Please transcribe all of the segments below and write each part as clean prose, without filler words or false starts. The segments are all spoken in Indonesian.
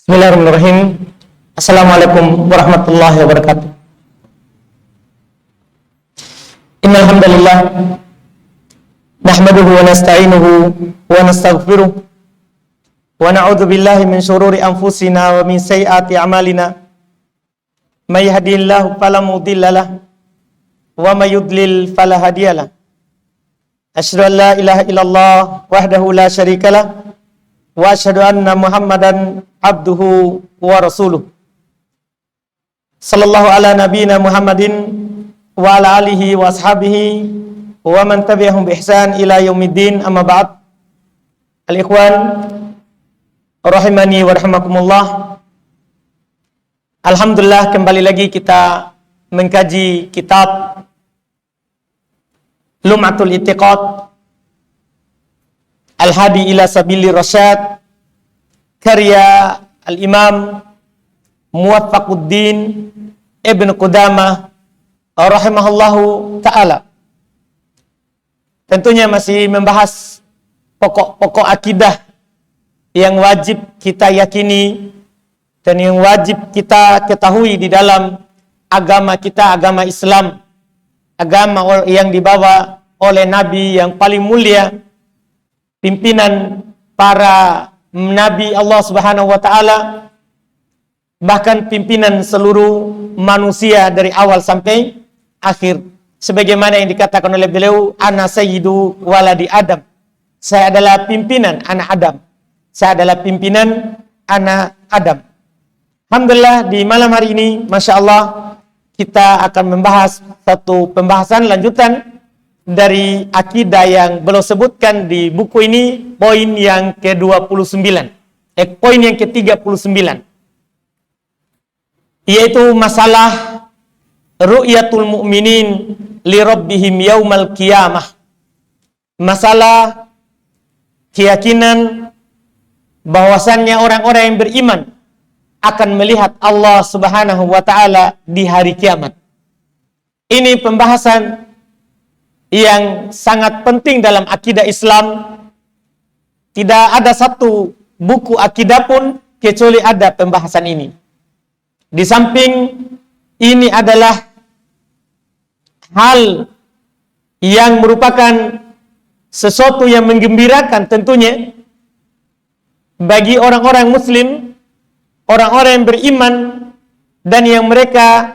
Bismillahirrahmanirrahim. Assalamualaikum warahmatullahi wabarakatuh. Innal hamdalillah nahmaduhu wa nasta'inuhu wa nastaghfiruh wa na'udzu billahi min shururi anfusina wa min sayyiati a'malina. May yahdihillahu fala mudilla lahu wa may yudlil fala hadiyalah. Asyhadu an la ilaha illallah wahdahu la syarika lah wa asyhadu anna Muhammadan abduhu wa rasuluh. Sallallahu ala nabiyina Muhammadin wa ala alihi wa ashabihi wa man tabi'ahum bi ihsan ila yaumiddin, amma ba'd. Al-ikhwan rahimani wa rahimakumullah. Alhamdulillah, kembali lagi kita mengkaji kitab Lum'atul I'tiqad Al-Hadi ila Sabili Rasyad, karya Al-Imam Muwaffaquddin Ibn Qudamah rahimahullahu ta'ala. Tentunya masih membahas pokok-pokok akidah yang wajib kita yakini dan yang wajib kita ketahui di dalam agama kita, agama Islam, agama yang dibawa oleh Nabi yang paling mulia, pimpinan para Nabi Allah Subhanahu wa ta'ala, bahkan pimpinan seluruh manusia dari awal sampai akhir. Sebagaimana yang dikatakan oleh beliau, ana sayyidu waladi Adam. Saya adalah pimpinan anak Adam. Saya adalah pimpinan anak Adam. Alhamdulillah, di malam hari ini, Masya Allah, kita akan membahas satu pembahasan lanjutan dari akidah yang beliau sebutkan di buku ini, poin yang ke-29, poin yang ke-39, yaitu masalah ru'yatul mu'minin li rabbihim yaumal qiyamah. Masalah keyakinan bahwasannya orang-orang yang beriman akan melihat Allah Subhanahu wa ta'ala di hari kiamat. Ini pembahasan yang sangat penting dalam akidah Islam. Tidak ada satu buku akidah pun kecuali ada pembahasan ini. Di samping ini adalah hal yang merupakan sesuatu yang menggembirakan tentunya bagi orang-orang muslim, orang-orang yang beriman, dan yang mereka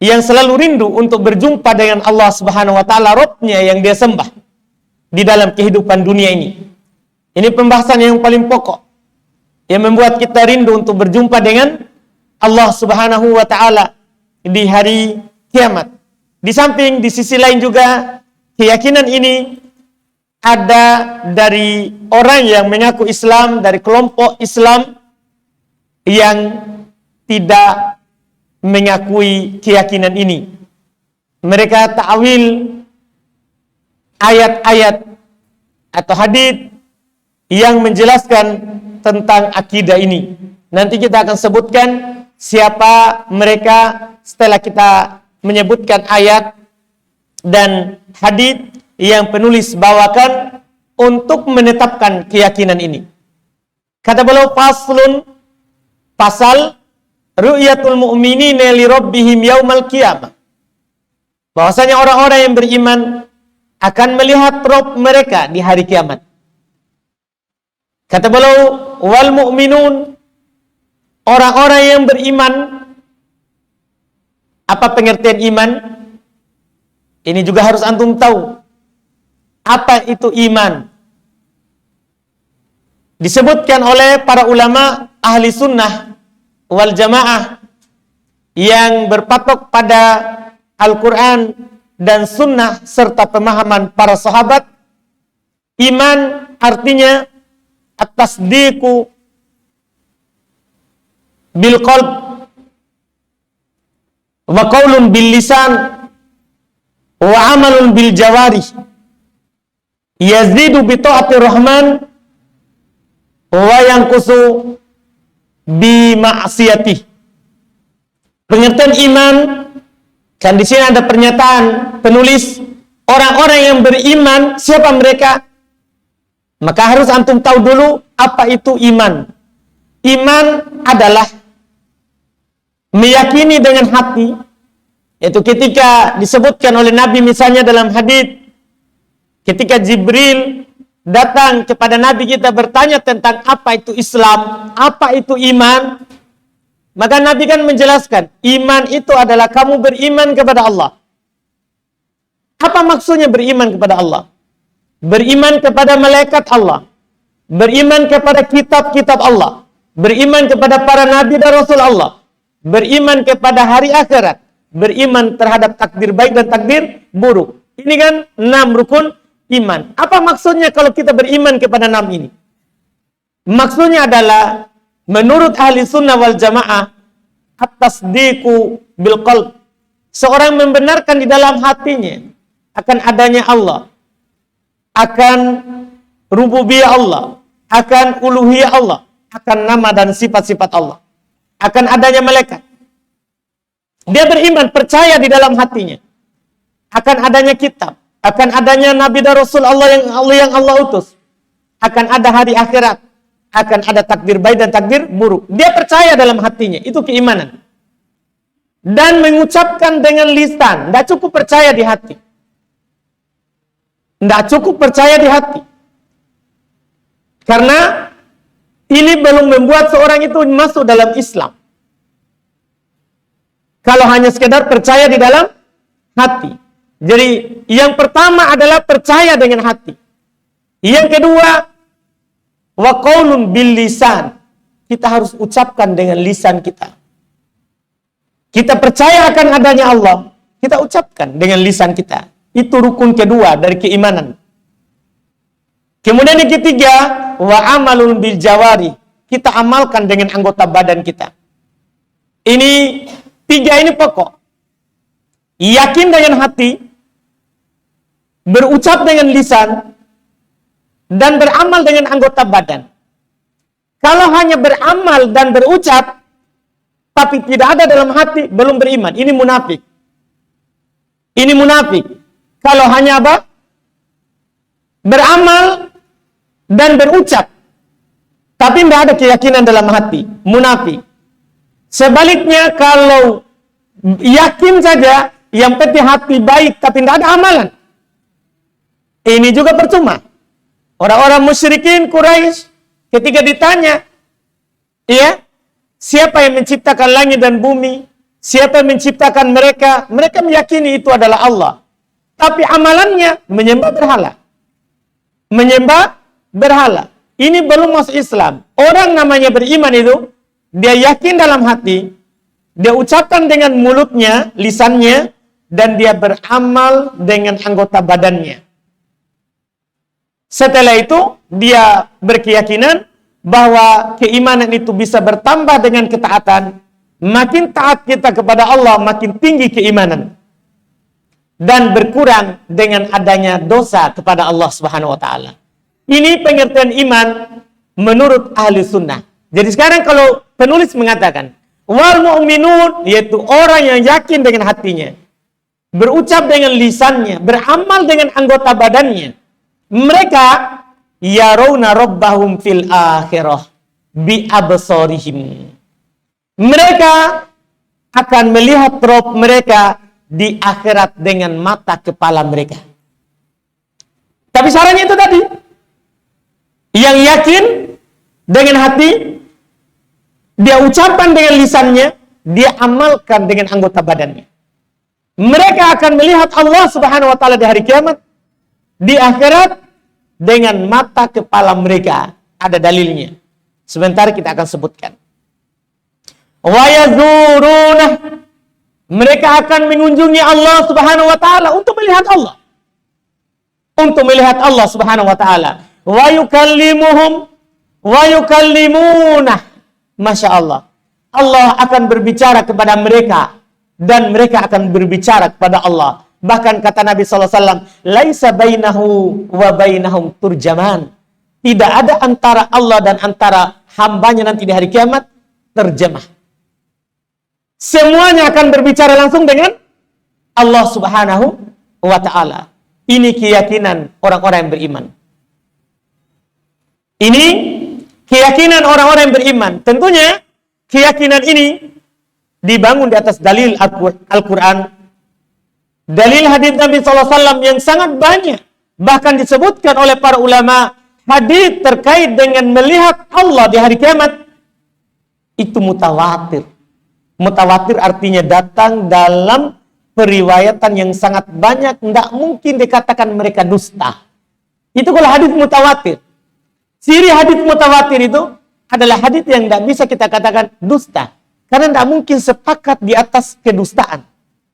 yang selalu rindu untuk berjumpa dengan Allah Subhanahu wa ta'ala, Rabbnya yang dia sembah di dalam kehidupan dunia ini. Ini pembahasan yang paling pokok yang membuat kita rindu untuk berjumpa dengan Allah Subhanahu wa ta'ala di hari kiamat. Di samping, di sisi lain juga, keyakinan ini ada dari orang yang mengaku Islam, dari kelompok Islam yang tidak mengakui keyakinan ini. Mereka ta'wil ayat-ayat atau hadits yang menjelaskan tentang akidah ini. Nanti kita akan sebutkan siapa mereka setelah kita menyebutkan ayat dan hadits yang penulis bawakan untuk menetapkan keyakinan ini. Kata beliau, faslun, pasal ru'yatul mu'minina li rabbihim yaumal qiyamah. Bahwasanya orang-orang yang beriman akan melihat Rabb mereka di hari kiamat. Kata beliau, wal mu'minun, orang-orang yang beriman. Apa pengertian iman? Ini juga harus antum tahu. Apa itu iman? Disebutkan oleh para ulama ahli sunnah wal jamaah yang berpatok pada Al-Quran dan sunnah serta pemahaman para sahabat, iman artinya at-tasdiqu bil qalb wa qaulun bil lisan wa amalun bil jawarih, yazidu bi ta'atir rahman wa yanqusu bi ma'siyatih. Pengertian iman, kan di sini ada pernyataan penulis, orang-orang yang beriman, siapa mereka? Maka harus antum tahu dulu apa itu iman. iman adalah meyakini dengan hati, yaitu ketika disebutkan oleh Nabi misalnya dalam hadis, ketika Jibril datang kepada Nabi kita bertanya tentang apa itu Islam, apa itu iman, maka Nabi kan menjelaskan, iman itu adalah kamu beriman kepada Allah. Apa maksudnya beriman kepada Allah? Beriman kepada malaikat Allah, beriman kepada kitab-kitab Allah, beriman kepada para nabi dan rasul Allah, beriman kepada hari akhirat, beriman terhadap takdir baik dan takdir buruk. Ini kan 6 rukun iman. Apa maksudnya kalau kita beriman kepada 6 ini? Maksudnya adalah menurut ahli sunnah wal jamaah, at-tasdiqu bil qalb. Seorang membenarkan di dalam hatinya akan adanya Allah, akan rububiyah Allah, akan uluhiyah Allah, akan nama dan sifat-sifat Allah, akan adanya malaikat. Dia beriman, percaya di dalam hatinya akan adanya kitab, akan adanya nabi dan rasul Allah yang Allah utus, akan ada hari akhirat, akan ada takdir baik dan takdir buruk. Dia percaya dalam hatinya, itu keimanan. Dan mengucapkan dengan lisan, tidak cukup percaya di hati. Tidak cukup percaya di hati. Karena ini belum membuat seorang itu masuk dalam Islam. Kalau hanya sekedar percaya di dalam hati. Jadi yang pertama adalah percaya dengan hati. Yang kedua, wa qaulun bil lisan. Kita harus ucapkan dengan lisan kita. Kita percaya akan adanya Allah, kita ucapkan dengan lisan kita. Itu rukun kedua dari keimanan. Kemudian yang ketiga, wa amalun bil jawari. Kita amalkan dengan anggota badan kita. Ini 3 ini pokok. Yakin dengan hati, berucap dengan lisan, dan beramal dengan anggota badan. Kalau hanya beramal dan berucap, tapi tidak ada dalam hati, belum beriman. Ini munafik. Ini munafik. Kalau hanya apa? Beramal dan berucap, tapi tidak ada keyakinan dalam hati, munafik. Sebaliknya, kalau yakin saja, yang penting hati baik, tapi tidak ada amalan, ini juga percuma. Orang-orang musyrikin Quraisy ketika ditanya, ya, siapa yang menciptakan langit dan bumi? Siapa yang menciptakan mereka? Mereka meyakini itu adalah Allah. Tapi amalannya menyembah berhala. Menyembah berhala. Ini belum masuk Islam. Orang namanya beriman itu, dia yakin dalam hati, dia ucapkan dengan mulutnya, lisannya, dan dia beramal dengan anggota badannya. Setelah itu, dia berkeyakinan bahwa keimanan itu bisa bertambah dengan ketaatan. Makin taat kita kepada Allah, makin tinggi keimanan. Dan berkurang dengan adanya dosa kepada Allah Subhanahu wa taala. Ini pengertian iman menurut ahli sunnah. Jadi sekarang kalau penulis mengatakan wal mu'minun, yaitu orang yang yakin dengan hatinya, berucap dengan lisannya, beramal dengan anggota badannya, mereka yarawna rabbahum fil akhirah bi absarihim. Mereka akan melihat Rabb mereka di akhirat dengan mata kepala mereka. Tapi syaratnya itu tadi, yang yakin dengan hati, dia ucapkan dengan lisannya, dia amalkan dengan anggota badannya. Mereka akan melihat Allah Subhanahu wa taala di hari kiamat, di akhirat dengan mata kepala mereka. Ada dalilnya. Sebentar kita akan sebutkan. Wa yazuruna, mereka akan mengunjungi Allah Subhanahu wa taala untuk melihat Allah. Untuk melihat Allah Subhanahu wa taala. Wa yukallimuhum wa yukallimuna. Masya Allah. Allah akan berbicara kepada mereka dan mereka akan berbicara kepada Allah. Bahkan kata Nabi sallallahu alaihi wasallam, "Laisa bainahu wa bainahum turjaman." Tidak ada antara Allah dan antara hambanya nanti di hari kiamat terjemah. Semuanya akan berbicara langsung dengan Allah Subhanahu wa ta'ala. Ini keyakinan orang-orang yang beriman. Ini keyakinan orang-orang yang beriman. Tentunya keyakinan ini dibangun di atas dalil Al-Quran, dalil hadis Nabi SAW yang sangat banyak. Bahkan disebutkan oleh para ulama, hadis terkait dengan melihat Allah di hari kiamat itu mutawatir. Mutawatir artinya datang dalam periwayatan yang sangat banyak, tidak mungkin dikatakan mereka dusta. Itu kalau hadis mutawatir. Ciri hadis mutawatir itu adalah hadis yang tidak bisa kita katakan dusta. Karena tidak mungkin sepakat di atas kedustaan.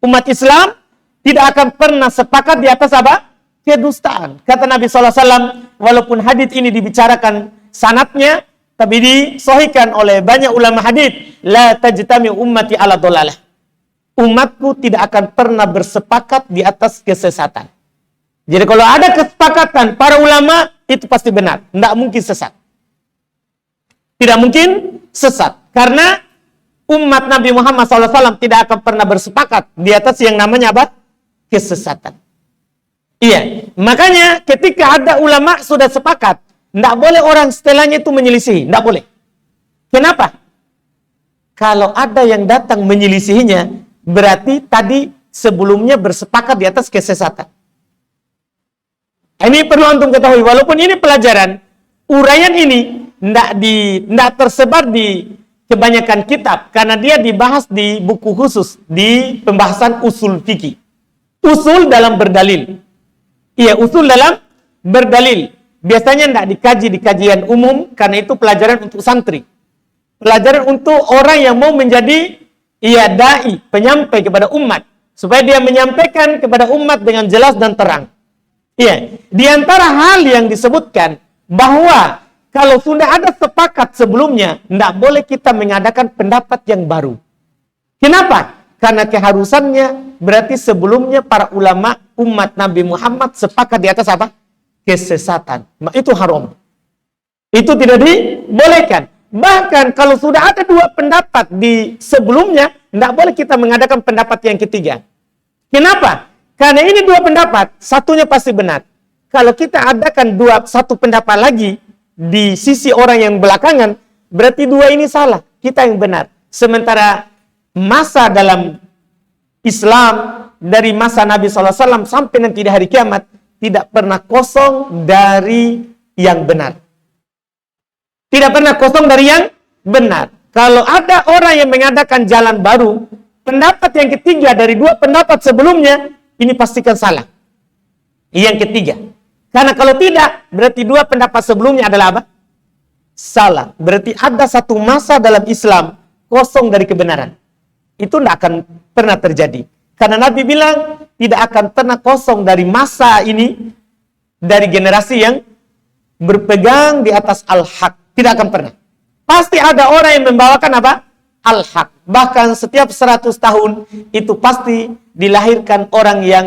Umat Islam tidak akan pernah sepakat di atas apa? Kedustaan. Kata Nabi SAW, walaupun hadis ini dibicarakan sanadnya, tapi disahihkan oleh banyak ulama hadis, la tajtami ummati ala dhalalah. Umatku tidak akan pernah bersepakat di atas kesesatan. Jadi kalau ada kesepakatan para ulama, itu pasti benar. Tidak mungkin sesat. Tidak mungkin sesat. Karena umat Nabi Muhammad SAW tidak akan pernah bersepakat di atas yang namanya apa? Kesesatan. Iya. Makanya ketika ada ulama sudah sepakat, tidak boleh orang setelahnya itu menyelisih. Tidak boleh. Kenapa? Kalau ada yang datang menyelisihinya, berarti tadi sebelumnya bersepakat di atas kesesatan. Ini perlu antum ketahui, walaupun ini pelajaran, uraian ini tidak tersebar di kebanyakan kitab, karena dia dibahas di buku khusus, di pembahasan usul fikih. Usul dalam berdalil. Iya, usul dalam berdalil. Biasanya tidak dikaji di kajian umum, karena itu pelajaran untuk santri. Pelajaran untuk orang yang mau menjadi dai, penyampai kepada umat. Supaya dia menyampaikan kepada umat dengan jelas dan terang. Iya, di antara hal yang disebutkan bahwa kalau sudah ada sepakat sebelumnya, tidak boleh kita mengadakan pendapat yang baru. Kenapa? Karena keharusannya berarti sebelumnya para ulama umat Nabi Muhammad sepakat di atas apa? Kesesatan. Itu haram. Itu tidak dibolehkan. Bahkan kalau sudah ada dua pendapat di sebelumnya, tidak boleh kita mengadakan pendapat yang ketiga. Kenapa? Karena ini dua pendapat, satunya pasti benar. Kalau kita adakan satu pendapat lagi di sisi orang yang belakangan, berarti dua ini salah, kita yang benar. Sementara masa dalam Islam dari masa Nabi SAW sampai nanti di hari kiamat tidak pernah kosong dari yang benar. Tidak pernah kosong dari yang benar. Kalau ada orang yang mengadakan jalan baru, pendapat yang ketiga dari dua pendapat sebelumnya, ini pastikan salah. Yang ketiga. Karena kalau tidak, berarti dua pendapat sebelumnya adalah apa? Salah. Berarti ada satu masa dalam Islam kosong dari kebenaran. Itu tidak akan pernah terjadi. Karena Nabi bilang, tidak akan pernah kosong dari masa ini, dari generasi yang berpegang di atas al-haq. Tidak akan pernah. Pasti ada orang yang membawakan apa? Al-haq. Bahkan setiap 100 tahun itu pasti dilahirkan orang yang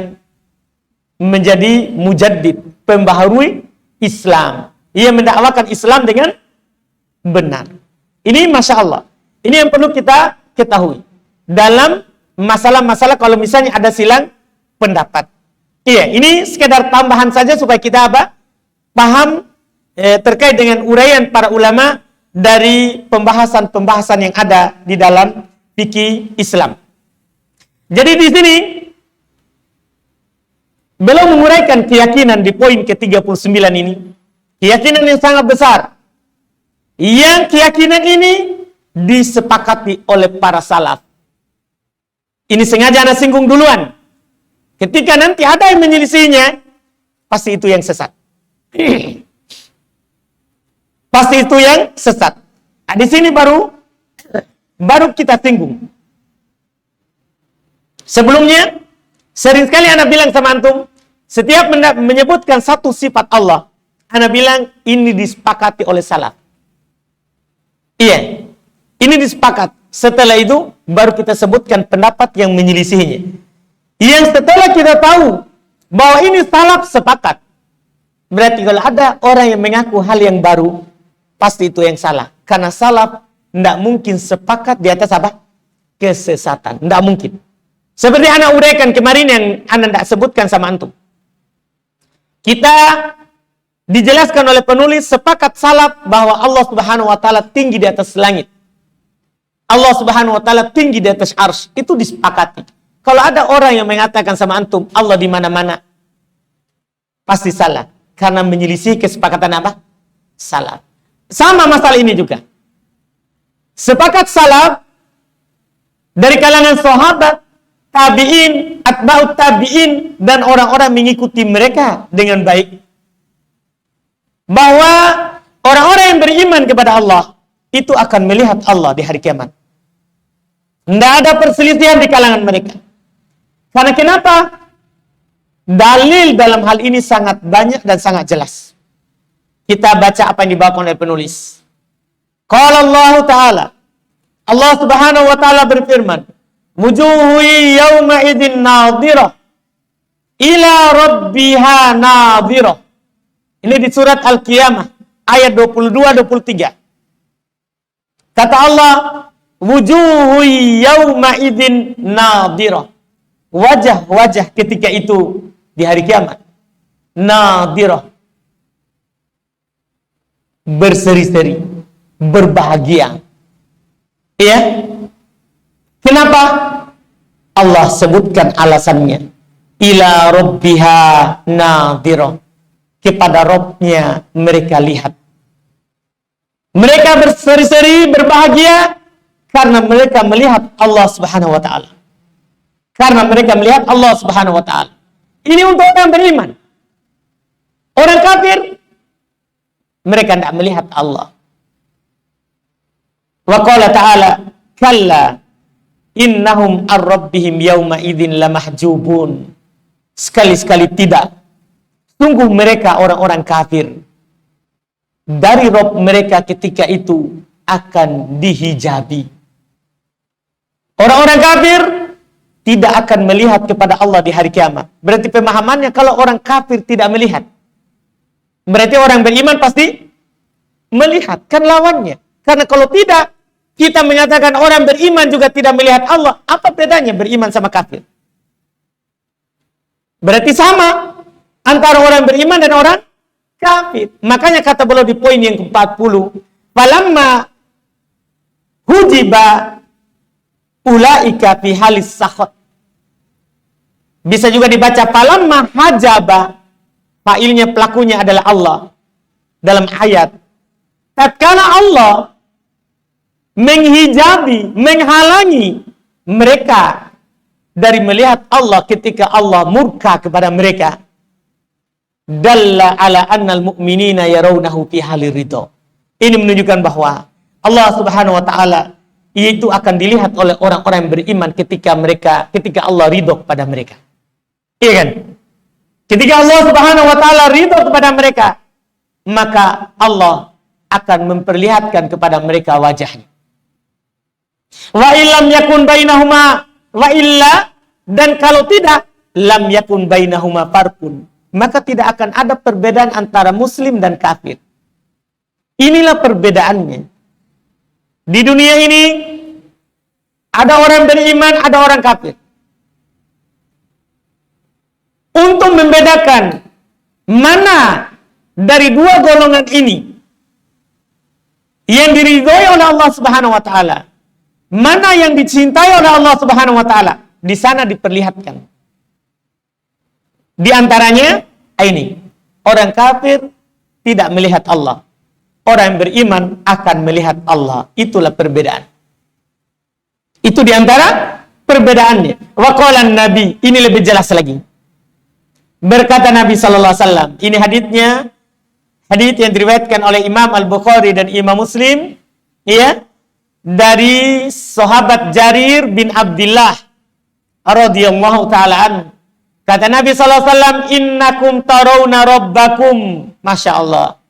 menjadi mujaddid, pembaharui Islam. Ia mendakwakan Islam dengan benar. Ini Masya Allah. Ini yang perlu kita ketahui. Dalam masalah-masalah kalau misalnya ada silang pendapat. Iya, ini sekedar tambahan saja supaya kita apa? Paham terkait dengan uraian para ulama dari pembahasan-pembahasan yang ada di dalam fikih Islam. Jadi di sini beliau menguraikan keyakinan di poin ke-39 ini. Keyakinan yang sangat besar. Yang keyakinan ini disepakati oleh para salaf. Ini sengaja Anda singgung duluan. Ketika nanti ada yang menyelisihinya, pasti itu yang sesat. Pasti itu yang sesat. Nah, di sini baru kita singgung. Sebelumnya, sering sekali Anda bilang sama antum, setiap menyebutkan satu sifat Allah, Anda bilang ini disepakati oleh salaf. Iya, ini disepakati. Setelah itu, baru kita sebutkan pendapat yang menyelisihinya. Yang setelah kita tahu bahwa ini salaf sepakat, berarti kalau ada orang yang mengaku hal yang baru, pasti itu yang salah. Karena salaf tidak mungkin sepakat di atas apa? Kesesatan. Tidak mungkin. Seperti Anda uraikan kemarin yang Anda tidak sebutkan sama antum. Kita Dijelaskan oleh penulis, sepakat salaf bahwa Allah Subhanahu wa taala tinggi di atas langit. Allah Subhanahu wa taala tinggi di atas arsy. Itu disepakati. Kalau ada orang yang mengatakan sama antum Allah di mana-mana, pasti salah, karena menyelisih kesepakatan apa? Salaf. Sama masalah ini juga. Sepakat salaf dari kalangan sahabat, tabi'in, atba'ut tabi'in, dan orang-orang mengikuti mereka dengan baik, bahwa orang-orang yang beriman kepada Allah itu akan melihat Allah di hari kiamat. Tidak ada perselisihan di kalangan mereka. Karena kenapa? Dalil dalam hal ini sangat banyak dan sangat jelas. Kita baca apa yang dibawakan oleh penulis. Qala Allah Ta'ala, Allah Subhanahu wa taala berfirman, "Wujuhu yawma idzin nadhirah ila rabbiha nadhirah." Ini di surat Al-Qiyamah ayat 22-23. Kata Allah, "Wujuhu yawma idzin nadhirah." Wajah-wajah ketika itu di hari kiamat nadhirah, berseri-seri, berbahagia. Ya. Kenapa? Allah sebutkan alasannya. Ila rabbiha nadhirah. Kepada Rabbnya mereka lihat. Mereka berseri-seri, berbahagia karena mereka melihat Allah Subhanahu wa taala. Karena mereka melihat Allah Subhanahu wa taala. Ini untuk orang beriman. Orang kafir, mereka tidak melihat Allah. Wa qala ta'ala, kalla innahum ar-rabbihim yawma idzin lamahjubun. Sekali-sekali tidak. Sungguh mereka orang-orang kafir dari Rabb mereka ketika itu akan dihijabi. Orang-orang kafir tidak akan melihat kepada Allah di hari kiamat. Berarti pemahamannya kalau orang kafir tidak melihat, berarti orang beriman pasti melihat. Kan lawannya. Karena kalau tidak, kita menyatakan orang beriman juga tidak melihat Allah. Apa bedanya beriman sama kafir? Berarti sama antara orang beriman dan orang kafir. Makanya kata beliau di poin yang ke-40, falamma hujiba ulaika fi halis sakhot. Bisa juga dibaca falamma hajaba, failnya pelakunya adalah Allah dalam ayat. Tatkala Allah menghijabi, menghalangi mereka dari melihat Allah ketika Allah murka kepada mereka, dalla ala annal mu'minina yarawnahu fi halir ridha. Ini menunjukkan bahwa Allah Subhanahu wa taala itu akan dilihat oleh orang-orang yang beriman ketika Allah ridho kepada mereka. Iya kan? Ketika Allah Subhanahu wa taala ridho kepada mereka, maka Allah akan memperlihatkan kepada mereka wajahnya. Wa illam yakun bainahuma wa illa, dan kalau tidak lam yakun bainahuma farqun, maka tidak akan ada perbedaan antara muslim dan kafir. Inilah perbedaannya. Di dunia ini ada orang beriman, ada orang kafir. Untuk membedakan mana dari dua golongan ini yang diridhoi oleh Allah Subhanahu wa taala, mana yang dicintai oleh Allah Subhanahu wa taala, di sana diperlihatkan. Di antaranya ini, orang kafir tidak melihat Allah. Orang yang beriman akan melihat Allah. Itulah perbedaan. Itu di antara perbedaannya. Wa qala Nabi, ini lebih jelas lagi. Berkata Nabi sallallahu alaihi wasallam, ini haditsnya, hadits yang diriwayatkan oleh Imam Al-Bukhari dan Imam Muslim, ya, dari sahabat Jarir bin Abdullah radhiyallahu taala anhu. Kata Nabi sallallahu alaihi wasallam, innakum tarawna rabbakum, Masya Allah.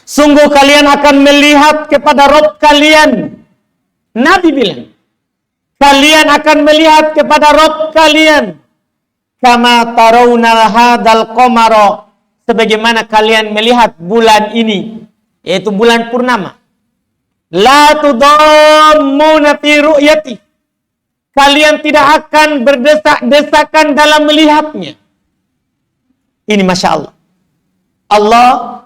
Sungguh kalian akan melihat kepada Rabb kalian. Nabi bilang, kalian akan melihat kepada Rabb kalian. Kama tarawna hadal qamara, sebagaimana kalian melihat bulan ini, yaitu bulan purnama. La tudammuna fi ru'yati, kalian tidak akan berdesak-desakan dalam melihatnya. Ini Masya Allah. Allah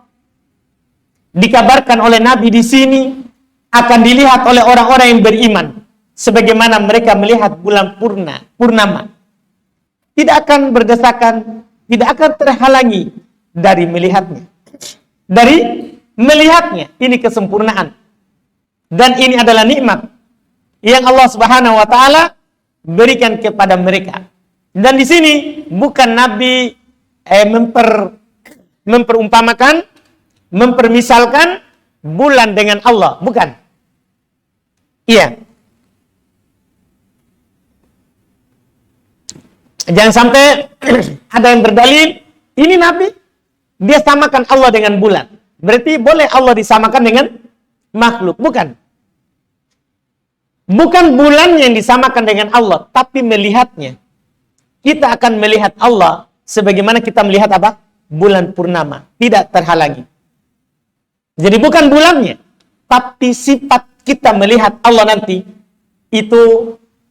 dikabarkan oleh Nabi di sini akan dilihat oleh orang-orang yang beriman sebagaimana mereka melihat bulan purnama. Tidak akan berdesakan, tidak akan terhalangi dari melihatnya. Dari melihatnya, ini kesempurnaan. Dan ini adalah nikmat yang Allah Subhanahu wa taala berikan kepada mereka. Dan di sini bukan Nabi memperumpamakan, mempermisalkan bulan dengan Allah, bukan. Iya. Jangan sampai ada yang berdalil, ini Nabi, dia samakan Allah dengan bulan. Berarti boleh Allah disamakan dengan makhluk, bukan. Bukan bulan yang disamakan dengan Allah, tapi melihatnya. Kita akan melihat Allah sebagaimana kita melihat apa? Bulan purnama, tidak terhalangi. Jadi bukan bulannya, tapi sifat kita melihat Allah nanti itu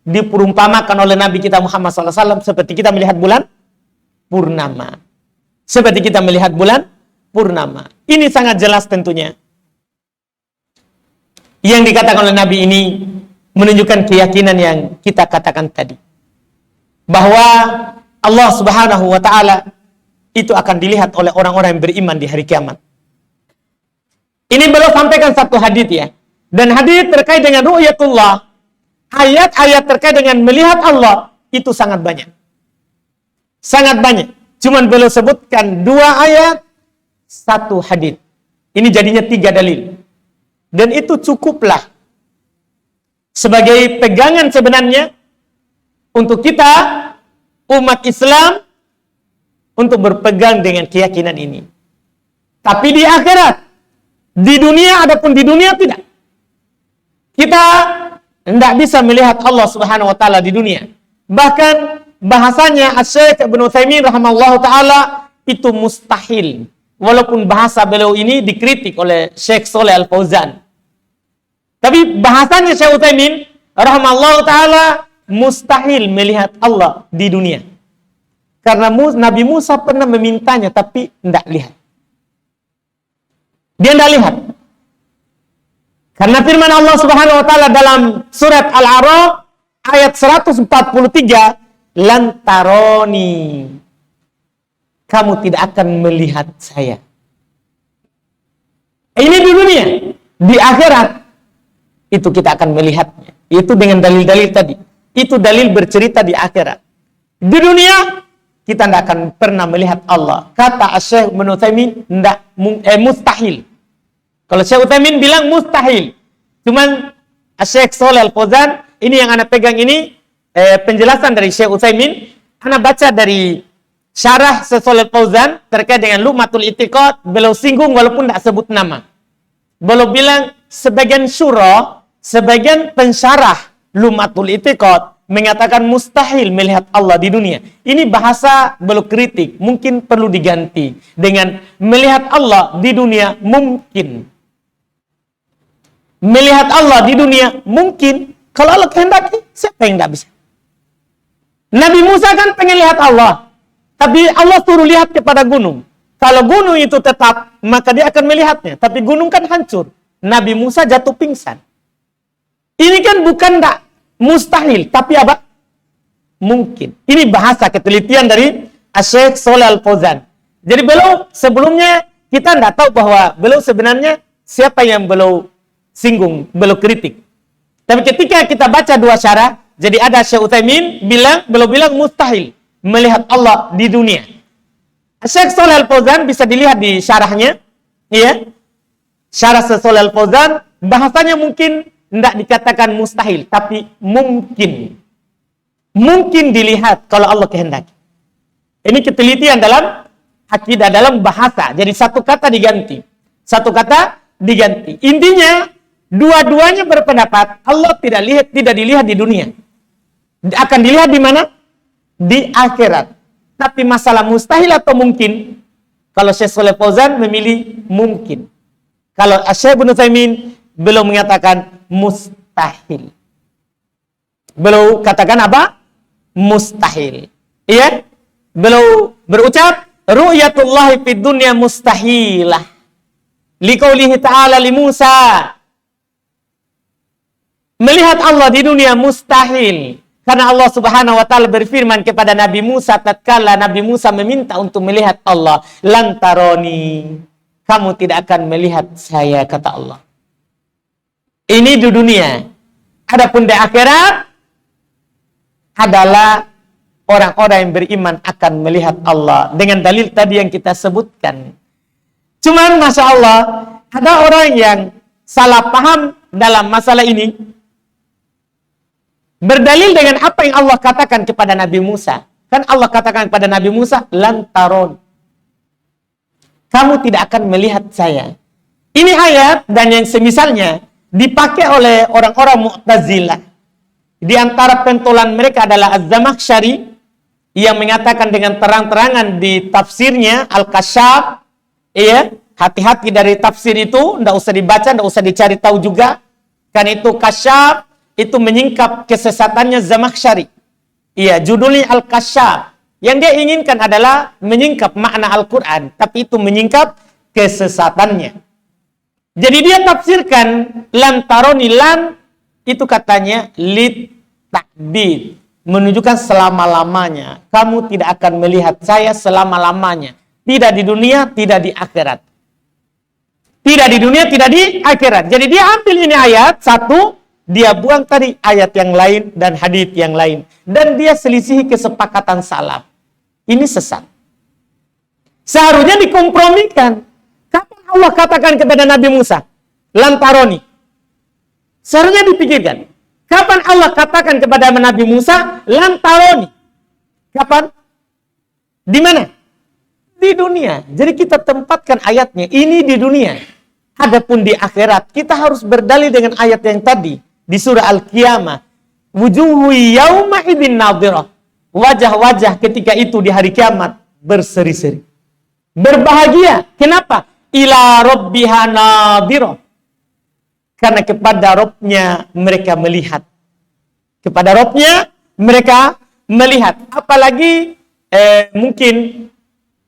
diperumpamakan oleh Nabi kita Muhammad SAW seperti kita melihat bulan purnama. Seperti kita melihat bulan purnama. Ini sangat jelas tentunya. Yang dikatakan oleh Nabi ini menunjukkan keyakinan yang kita katakan tadi. Bahwa Allah Subhanahu wa taala itu akan dilihat oleh orang-orang yang beriman di hari kiamat. Ini beliau sampaikan satu hadits ya. Dan hadits terkait dengan ru'yatullah, ayat-ayat terkait dengan melihat Allah itu sangat banyak. Sangat banyak. Cuman beliau sebutkan 2 ayat, 1 hadits. Ini jadinya 3 dalil. Dan itu cukuplah sebagai pegangan sebenarnya untuk kita umat Islam untuk berpegang dengan keyakinan ini. Tapi di akhirat, di dunia adapun di dunia tidak. Kita tidak bisa melihat Allah Subhanahu wa taala di dunia. Bahkan bahasanya Asy-Syaikh Ibnu Utsaimin rahimahullahu taala itu mustahil. Walaupun bahasa beliau ini dikritik oleh Syekh Shalih Al-Fauzan. Tapi bahasanya Syekh Utsaimin rahimahullahu taala mustahil melihat Allah di dunia. Karena Nabi Musa pernah memintanya tapi tidak lihat. Dia tidak lihat. Karena firman Allah Subhanahu wa taala dalam surat Al-A'raf ayat 143, "Lan taroni." Kamu tidak akan melihat saya. Ini di dunia. Di akhirat itu kita akan melihatnya. Itu dengan dalil-dalil tadi. Itu dalil bercerita di akhirat. Di dunia kita tidak akan pernah melihat Allah. Kata Syekh Ibnu Utsaimin mustahil. Kalau Syekh Utsaimin bilang mustahil. Cuman Syekh Shalih Al-Fauzan, ini yang Anda pegang ini, penjelasan dari Syekh Utsaimin. Anda baca dari syarah Syekh Shalih Al-Fauzan terkait dengan Lumatul I'tiqad, beliau singgung walaupun tidak sebut nama. Beliau bilang sebagian syurah, sebagian pensyarah Lumatul I'tiqad mengatakan mustahil melihat Allah di dunia. Ini bahasa beliau kritik, mungkin perlu diganti dengan melihat Allah di dunia mungkin. Melihat Allah di dunia mungkin. Kalau Allah kehendaki, siapa yang tidak bisa? Nabi Musa kan pengen lihat Allah, tapi Allah suruh lihat kepada gunung. Kalau gunung itu tetap, maka dia akan melihatnya. Tapi gunung kan hancur. Nabi Musa jatuh pingsan. Ini kan bukan tak mustahil, tapi apa? Mungkin. Ini bahasa ketelitian dari Syekh Shalih Al-Fauzan. Jadi beliau sebelumnya kita tidak tahu bahwa beliau sebenarnya siapa yang beliau singgung, beliau kritik. Tapi ketika kita baca 2 syarah, jadi ada Syekh Utsaimin beliau bilang mustahil melihat Allah di dunia. Syekh Shalih Al-Fauzan bisa dilihat di syarahnya, ya. Syarah Syekh Shalih Al-Fauzan bahasanya mungkin tidak dikatakan mustahil, tapi mungkin. Mungkin dilihat kalau Allah kehendaki. Ini ketelitian dalam akidah, dalam bahasa. Jadi satu kata diganti. Satu kata diganti. Intinya, dua-duanya berpendapat Allah tidak dilihat di dunia. Akan dilihat di mana? Di akhirat. Tapi masalah mustahil atau mungkin, kalau Syekh Shalih Fauzan memilih mungkin. Kalau Syekh Ibnu Utsaimin belum mengatakan mustahil. Belum katakan apa? Mustahil. Iya? Belum berucap ru'yatullahi fid dunya mustahilah. Liqaulihi ta'ala li Musa. Melihat Allah di dunia mustahil. Karena Allah Subhanahu wa taala berfirman kepada Nabi Musa tatkala Nabi Musa meminta untuk melihat Allah, "Lantaroni." Kamu tidak akan melihat saya, kata Allah. Ini di dunia. Adapun di akhirat adalah orang-orang yang beriman akan melihat Allah dengan dalil tadi yang kita sebutkan. Cuman Masya Allah, ada orang yang salah paham dalam masalah ini, berdalil dengan apa yang Allah katakan kepada Nabi Musa. Kan Allah katakan kepada Nabi Musa, "Lantaron." Kamu tidak akan melihat saya. Ini ayat dan yang semisalnya dipakai oleh orang-orang Mu'tazilah. Di antara pentolan mereka adalah Az-Zamakhsyari yang mengatakan dengan terang-terangan di tafsirnya Al-Kasyaf, ya, hati-hati dari tafsir itu, tidak usah dibaca, tidak usah dicari tahu juga. Kan itu Kasyaf itu menyingkap kesesatannya Zamakhsyari. Iya, judulnya Al-Kasyaf. Yang dia inginkan adalah menyingkap makna Al-Quran, tapi itu menyingkap kesesatannya. Jadi dia tafsirkan lantaroni, lan itu katanya lit takbid, menunjukkan selama-lamanya. Kamu tidak akan melihat saya selama-lamanya. Tidak di dunia, tidak di akhirat. Tidak di dunia, tidak di akhirat. Jadi dia ambil ini ayat satu, dia buang tadi ayat yang lain dan hadits yang lain. Dan dia selisihi kesepakatan salaf. Ini sesat. Seharusnya dikompromikan. Kapan Allah katakan kepada Nabi Musa, "Lantaroni"? Seharusnya dipikirkan. Kapan Allah katakan kepada Nabi Musa, "Lantaroni"? Kapan? Di mana? Di dunia. Jadi kita tempatkan ayatnya. Ini di dunia. Adapun di akhirat, kita harus berdalil dengan ayat yang tadi. Di surah Al-Qiyamah. Wujuhu yawma idin nadhirah. Wajah-wajah ketika itu di hari kiamat berseri-seri. Berbahagia. Kenapa? Ila rabbiha nadhirah. Karena kepada Rabbnya mereka melihat. Kepada Rabbnya mereka melihat. Apalagi mungkin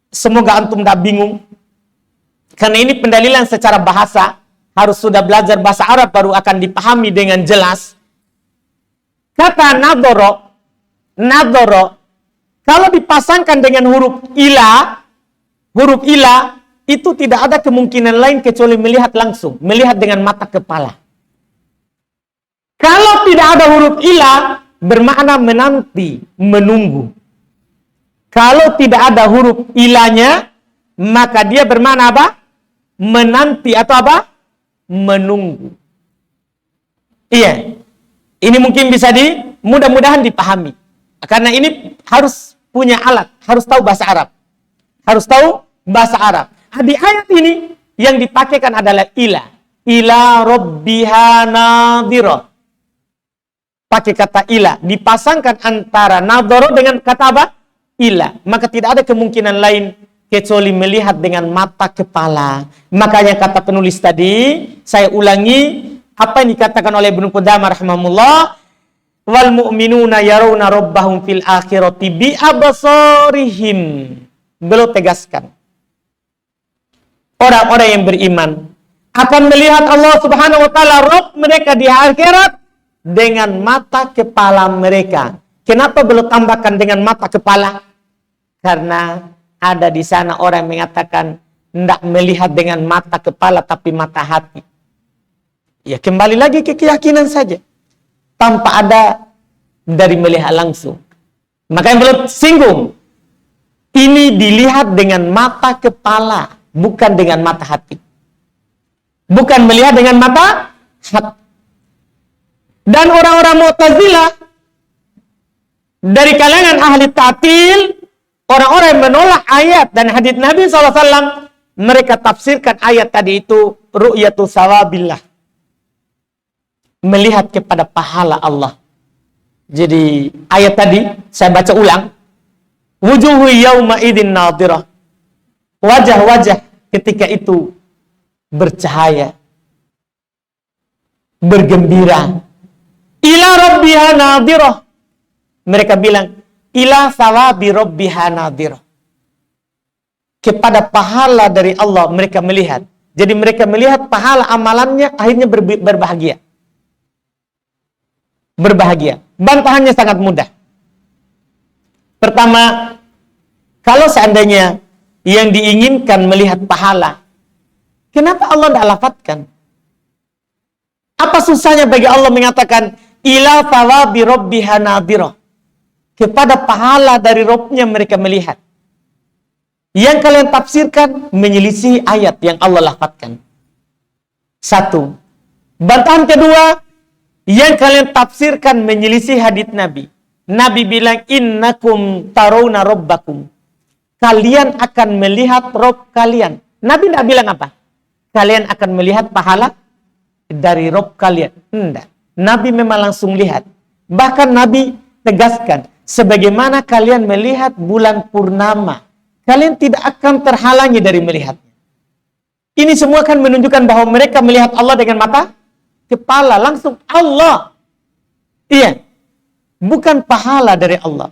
semoga antum tidak bingung. Karena ini pendalilan secara bahasa. Harus sudah belajar bahasa Arab baru akan dipahami dengan jelas. Kata nadhara, kalau dipasangkan dengan huruf ila itu tidak ada kemungkinan lain kecuali melihat langsung, melihat dengan mata kepala. Kalau tidak ada huruf ila, bermakna menanti, menunggu. Kalau tidak ada huruf ilanya, maka dia bermakna apa? Menanti atau apa? Menunggu. Iya. Ini mungkin bisa mudah-mudahan dipahami. Karena ini harus punya alat, harus tahu bahasa Arab. Harus tahu bahasa Arab. Di ayat ini yang dipakaikan adalah ila. Ila rabbiha nadhirah. Pakai kata ila. Dipasangkan antara nadhara dengan kata apa? Ila. Maka tidak ada kemungkinan lain kecuali melihat dengan mata kepala. Makanya kata penulis tadi, saya ulangi apa yang dikatakan oleh Ibnu Qudamah rahimahullah, wal mu'minuna yarawna rabbahum fil akhirati bi absarihim. Beliau tegaskan, orang-orang yang beriman akan melihat Allah Subhanahu wa taala Rabb mereka di akhirat dengan mata kepala mereka. Kenapa beliau tambahkan dengan mata kepala? Karena ada di sana orang yang mengatakan tidak melihat dengan mata kepala tapi mata hati. Ya kembali lagi ke keyakinan saja. Tanpa ada dari melihat langsung. Makanya belum singgung. Ini dilihat dengan mata kepala. Bukan dengan mata hati. Bukan melihat dengan mata hati. Dan orang-orang Mu'tazilah dari kalangan ahli ta'til, orang-orang yang menolak ayat dan hadits Nabi SAW, mereka tafsirkan ayat tadi itu ru'yatu sawabillah. Melihat kepada pahala Allah. Jadi ayat tadi saya baca ulang. Wujuhu yawma idin nadhirah. Wajah-wajah ketika itu bercahaya, bergembira. Ila rabbiha nadhirah. Mereka bilang ila sawabi rabbiha nadhirah. kepada pahala dari Allah, mereka melihat. Jadi mereka melihat pahala amalannya, akhirnya berbahagia. Berbahagia. Bantahannya sangat mudah. Pertama, kalau seandainya yang diinginkan melihat pahala, kenapa Allah tidak lafadzkan? Apa susahnya bagi Allah mengatakan ila thawabi rabbiha nadhirah, kepada pahala dari Rabb-nya mereka melihat. Yang kalian tafsirkan menyelisih ayat yang Allah lafadzkan. Satu. Bantahan kedua, yang kalian tafsirkan menyelisih hadits Nabi. Nabi bilang innakum tarawna rabbakum. Kalian akan melihat Rabb kalian. Nabi tidak bilang apa? Kalian akan melihat pahala dari Rabb kalian. Tidak. Nabi memang langsung lihat. Bahkan Nabi tegaskan, sebagaimana kalian melihat bulan purnama, kalian tidak akan terhalangi dari melihatnya. Ini semua kan menunjukkan bahwa mereka melihat Allah dengan mata kepala. Langsung Allah. Iya. Bukan pahala dari Allah.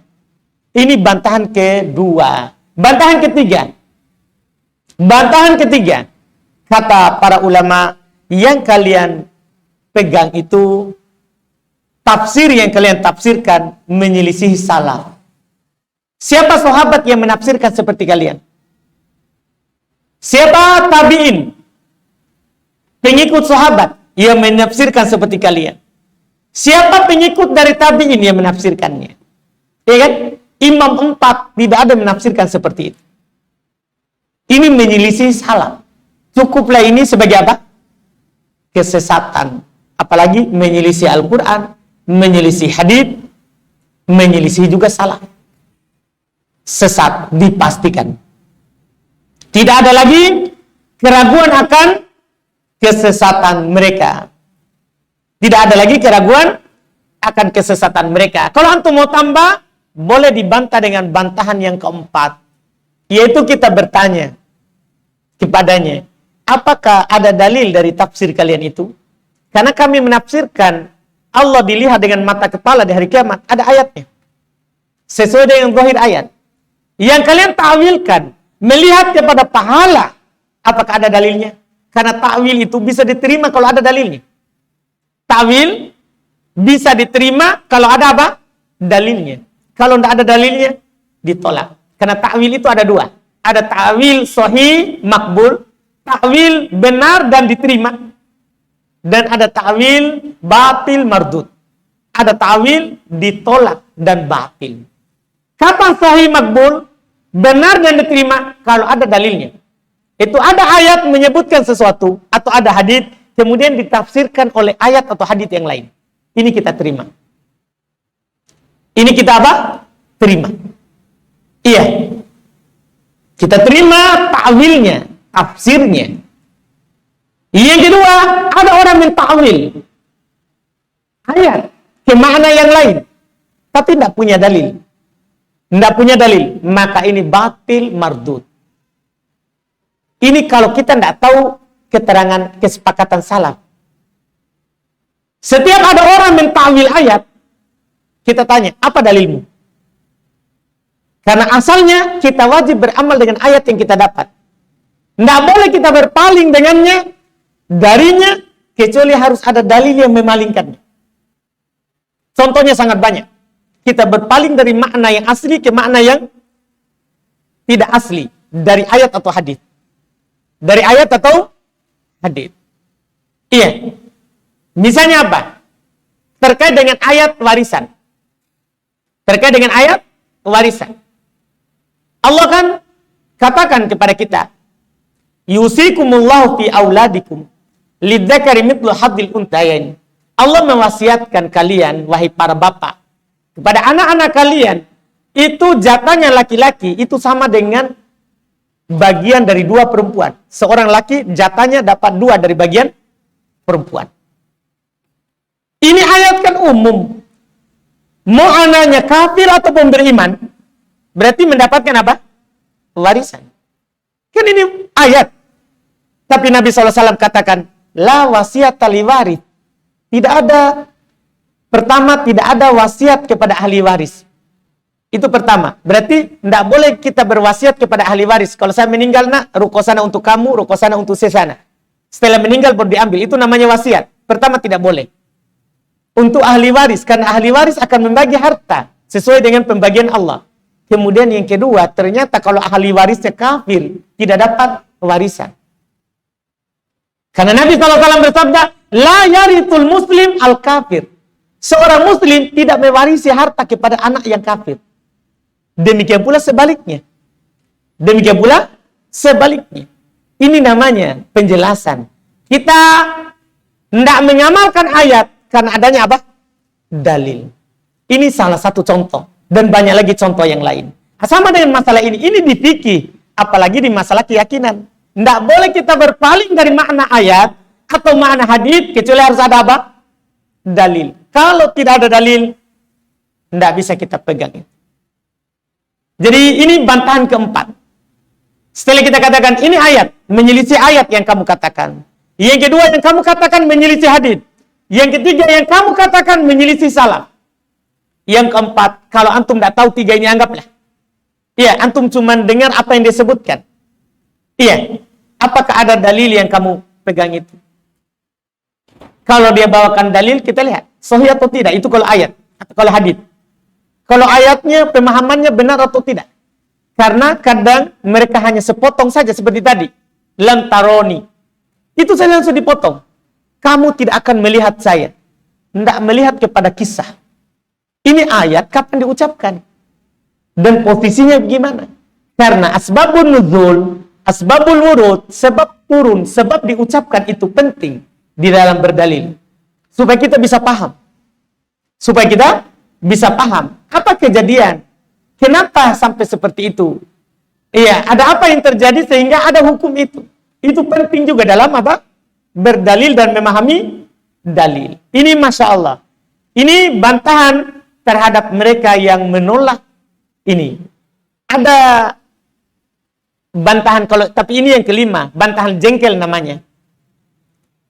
Ini bantahan kedua. Bantahan ketiga. Bantahan ketiga. Kata para ulama, yang kalian pegang itu, tafsir yang kalian tafsirkan menyelisihi salaf. Siapa sahabat yang menafsirkan seperti kalian? Siapa tabi'in? Pengikut sahabat yang menafsirkan seperti kalian. Siapa pengikut dari tabi'in yang menafsirkannya? Ya kan? Imam 4 tidak ada menafsirkan seperti itu. Ini menyelisih salah. Cukuplah ini sebagai apa? Kesesatan. Apalagi menyelisih Al-Quran, menyelisih hadits, menyelisih juga salah. Sesat dipastikan. Tidak ada lagi keraguan akan kesesatan mereka. Tidak ada lagi keraguan akan kesesatan mereka. Kalau antum mau tambah, boleh dibantah dengan bantahan yang keempat. Yaitu kita bertanya kepadanya, apakah ada dalil dari tafsir kalian itu? Karena kami menafsirkan Allah dilihat dengan mata kepala di hari kiamat. Ada ayatnya. Sesuai dengan zahir ayat. Yang kalian ta'wilkan, melihat kepada pahala, apakah ada dalilnya? Karena ta'wil itu bisa diterima kalau ada dalilnya. Ta'wil bisa diterima kalau ada apa? Dalilnya. Kalau tidak ada dalilnya, ditolak. Karena ta'wil itu ada dua. Ada ta'wil sahih, makbul. Ta'wil benar dan diterima. Dan ada ta'wil batil, mardud. Ada ta'wil ditolak dan batil. Kapan sahih, makbul? Benar dan diterima kalau ada dalilnya. Itu ada ayat menyebutkan sesuatu atau ada hadits kemudian ditafsirkan oleh ayat atau hadits yang lain. Ini kita terima. Ini kita apa? Terima. Iya. Kita terima ta'wilnya, tafsirnya. Yang kedua, ada orang menta'wil ayat ke makna yang lain, tapi tidak punya dalil. Tidak punya dalil, maka ini batil, mardud. Ini kalau kita tidak tahu keterangan kesepakatan salaf. Setiap ada orang menta'wil ayat, kita tanya, apa dalilmu? Karena asalnya kita wajib beramal dengan ayat yang kita dapat. Tidak boleh kita berpaling dengannya, darinya, kecuali harus ada dalil yang memalingkannya. Contohnya sangat banyak. Kita berpaling dari makna yang asli ke makna yang tidak asli. Dari ayat atau hadis. Dari ayat atau hadis. Iya. Misalnya apa? Terkait dengan ayat warisan. Terkait dengan ayat warisan. Allah kan katakan kepada kita, yusikumullahu fi auladikum lidzakari mithlu hadzil unthayain. Allah mewasiatkan kalian, wahai para bapak, kepada anak-anak kalian, itu jatahnya laki-laki, itu sama dengan bagian dari dua perempuan. Seorang laki jatahnya dapat dua dari bagian perempuan. Ini ayat kan umum. Mau anaknya kafir ataupun beriman, berarti mendapatkan apa? Warisan. Kan ini ayat. Tapi Nabi SAW katakan, la wasiata li waris. Tidak ada, pertama tidak ada wasiat kepada ahli waris. Itu pertama. Berarti tidak boleh kita berwasiat kepada ahli waris. Kalau saya meninggal, nak, ruko sana untuk kamu, ruko sana untuk saya sana. Setelah meninggal baru diambil. Itu namanya wasiat. Pertama, tidak boleh. Untuk ahli waris. Karena ahli waris akan membagi harta sesuai dengan pembagian Allah. Kemudian yang kedua, ternyata kalau ahli warisnya kafir, tidak dapat warisan. Karena Nabi SAW bersabda, la yarithul muslim al-kafir. Seorang muslim tidak mewarisi harta kepada anak yang kafir. Demikian pula sebaliknya. Demikian pula sebaliknya. Ini namanya penjelasan. Kita tidak mengamalkan ayat karena adanya apa? Dalil. Ini salah satu contoh. Dan banyak lagi contoh yang lain. Sama dengan masalah ini. Ini di fikih. Apalagi di masalah keyakinan. Tidak boleh kita berpaling dari makna ayat atau makna hadis kecuali harus ada apa? Dalil. Kalau tidak ada dalil, tidak bisa kita pegang. Jadi ini bantahan keempat. Setelah kita katakan ini ayat, menyelisih ayat yang kamu katakan. Yang kedua yang kamu katakan menyelisih hadis. Yang ketiga yang kamu katakan menyelisih salaf. Yang keempat, kalau antum tidak tahu tiga ini anggaplah. Iya, antum cuma dengar apa yang disebutkan. Iya, apakah ada dalil yang kamu pegang itu? Kalau dia bawakan dalil, kita lihat sahih atau tidak. Itu kalau ayat atau kalau hadis. Kalau ayatnya pemahamannya benar atau tidak. Karena kadang mereka hanya sepotong saja seperti tadi. Lam taroni. Itu saja langsung dipotong. Kamu tidak akan melihat saya. Tidak melihat kepada kisah. Ini ayat kapan diucapkan? Dan posisinya bagaimana? Karena asbabun nuzul, asbabul wurud, sebab turun, sebab diucapkan itu penting di dalam berdalil. Supaya kita bisa paham. Supaya kita bisa paham. Apa kejadian? Kenapa sampai seperti itu? Iya, ada apa yang terjadi sehingga ada hukum itu? Itu penting juga dalam apa? Berdalil dan memahami dalil. Ini Masya Allah. Ini bantahan terhadap mereka yang menolak ini. Ada bantahan kalau, tapi ini yang kelima, bantahan jengkel namanya.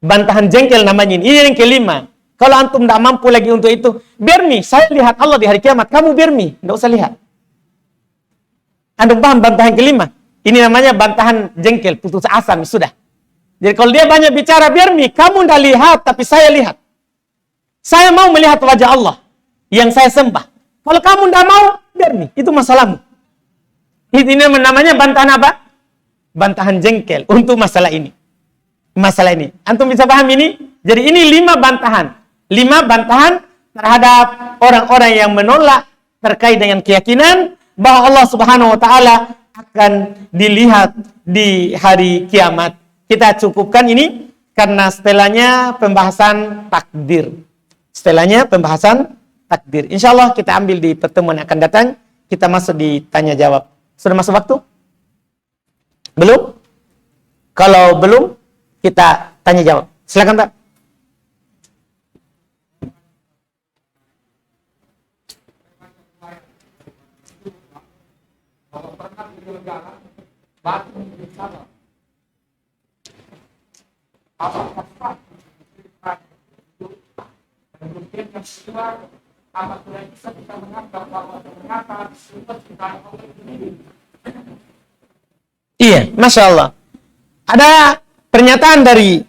Bantahan jengkel namanya ini. Ini yang kelima. Kalau antum tidak mampu lagi untuk itu, biar nih, saya lihat Allah di hari kiamat. Kamu biar nih, tidak usah lihat. Antum paham bantahan kelima? Ini namanya bantahan jengkel, putus asa, sudah. Jadi kalau dia banyak bicara, biar nih, kamu tidak lihat, tapi saya lihat. Saya mau melihat wajah Allah yang saya sembah. Kalau kamu tidak mau, biar nih, itu masalahmu. Ini namanya bantahan apa? Bantahan jengkel untuk masalah ini. Masalah ini. Antum bisa paham ini? Jadi ini 5 bantahan. 5 bantahan terhadap orang-orang yang menolak terkait dengan keyakinan bahwa Allah Subhanahu wa taala akan dilihat di hari kiamat. Kita cukupkan ini karena setelahnya pembahasan takdir. Setelahnya pembahasan takdir. Insyaallah kita ambil di pertemuan yang akan datang. Kita masuk di tanya jawab. Sudah masuk waktu? Belum? Kalau belum, kita tanya jawab. Silakan, Pak. Iya, Masya Allah. Ada pernyataan dari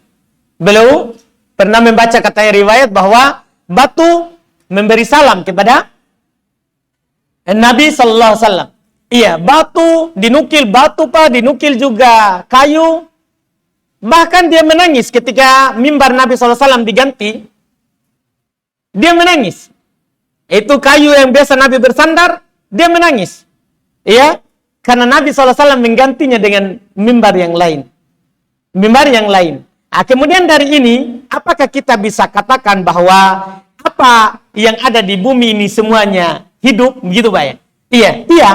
beliau pernah membaca katanya riwayat bahwa batu memberi salam kepada Nabi Sallallahu Alaihi Wasallam. Iya, batu dinukil batu Pak, dinukil juga kayu. Bahkan dia menangis ketika mimbar Nabi Sallallahu Alaihi Wasallam diganti. Dia menangis. Itu kayu yang biasa Nabi bersandar, dia menangis. Iya, karena Nabi Sallallahu Alaihi Wasallam menggantinya dengan mimbar yang lain. Mimbar yang lain. Nah, kemudian dari ini, apakah kita bisa katakan bahwa apa yang ada di bumi ini semuanya hidup, begitu Pak ya? Iya, iya.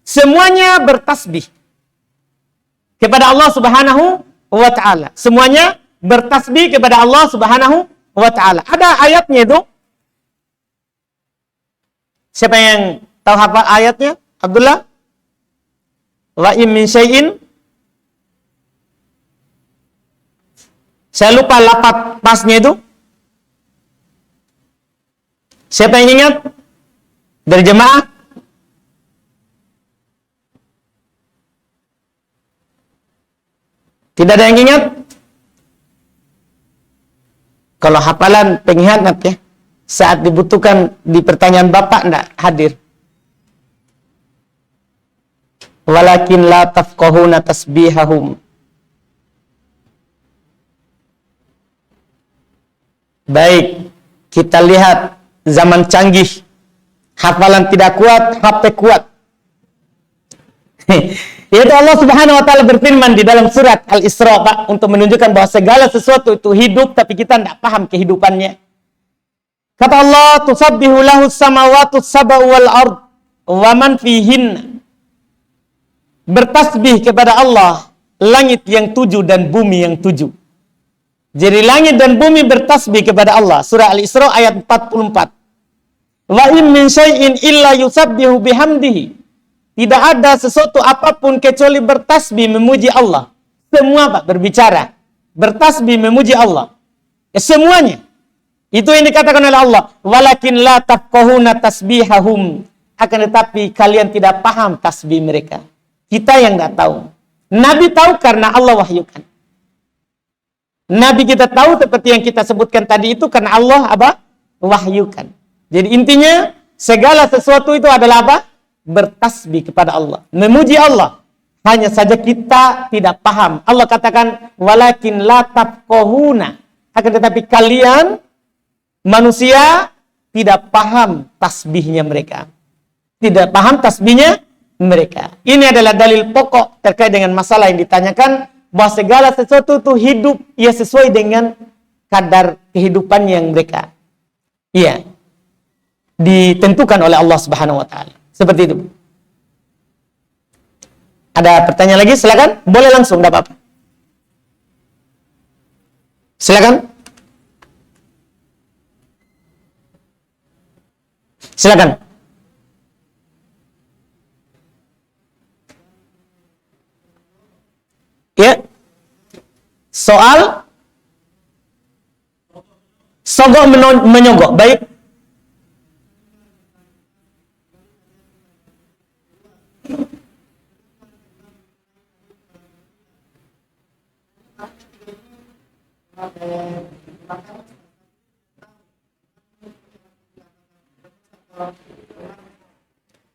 Semuanya bertasbih kepada Allah Subhanahu wa ta'ala. Semuanya bertasbih kepada Allah Subhanahu wa ta'ala. Ada ayatnya itu. Siapa yang tahu hafal ayatnya? Abdullah? Wa in min syai'in. Saya lupa lapat pasnya itu. Siapa yang ingat? Dari jemaah? Tidak ada yang ingat? Kalau hafalan pengkhianat ya. Saat dibutuhkan di pertanyaan Bapak enggak hadir. Walakin la tafqahuna tasbihahum. Baik, kita lihat zaman canggih. Hafalan tidak kuat, HP kuat. Yaitu Allah Subhanahu wa taala berfirman di dalam surat Al-Isra, Pak, untuk menunjukkan bahwa segala sesuatu itu hidup tapi kita tidak paham kehidupannya. Kata Allah, "Tusabbihu lahu samawati sab'u wal ard wa man fihinna." Bertasbih kepada Allah langit yang 7 dan bumi yang 7. Jadi langit dan bumi bertasbih kepada Allah. Surah Al-Isra ayat 44. Wa in min syai'in illa yusabbihu bihamdihi. Tidak ada sesuatu apapun kecuali bertasbih memuji Allah. Semua Pak berbicara, bertasbih memuji Allah. Ya, semuanya. Itu yang dikatakan oleh Allah. Walakin la tafqahuna tasbihahum. Akan tetapi kalian tidak paham tasbih mereka. Kita yang tidak tahu. Nabi tahu karena Allah wahyukan. Nabi kita tahu seperti yang kita sebutkan tadi itu karena Allah apa? Wahyukan. Jadi intinya segala sesuatu itu adalah apa? Bertasbih kepada Allah, memuji Allah. Hanya saja kita tidak paham. Allah katakan walakin la tafqahuna. Akan tetapi kalian manusia tidak paham tasbihnya mereka. Tidak paham tasbihnya mereka. Ini adalah dalil pokok terkait dengan masalah yang ditanyakan, bahwa segala sesuatu itu hidup ia sesuai dengan kadar kehidupan yang mereka ditentukan oleh Allah Subhanahu wa taala. Seperti itu. Ada pertanyaan lagi? Silakan. Boleh langsung, enggak apa-apa. Silakan. Silakan. Ya. Soal sogok menyogok. Baik.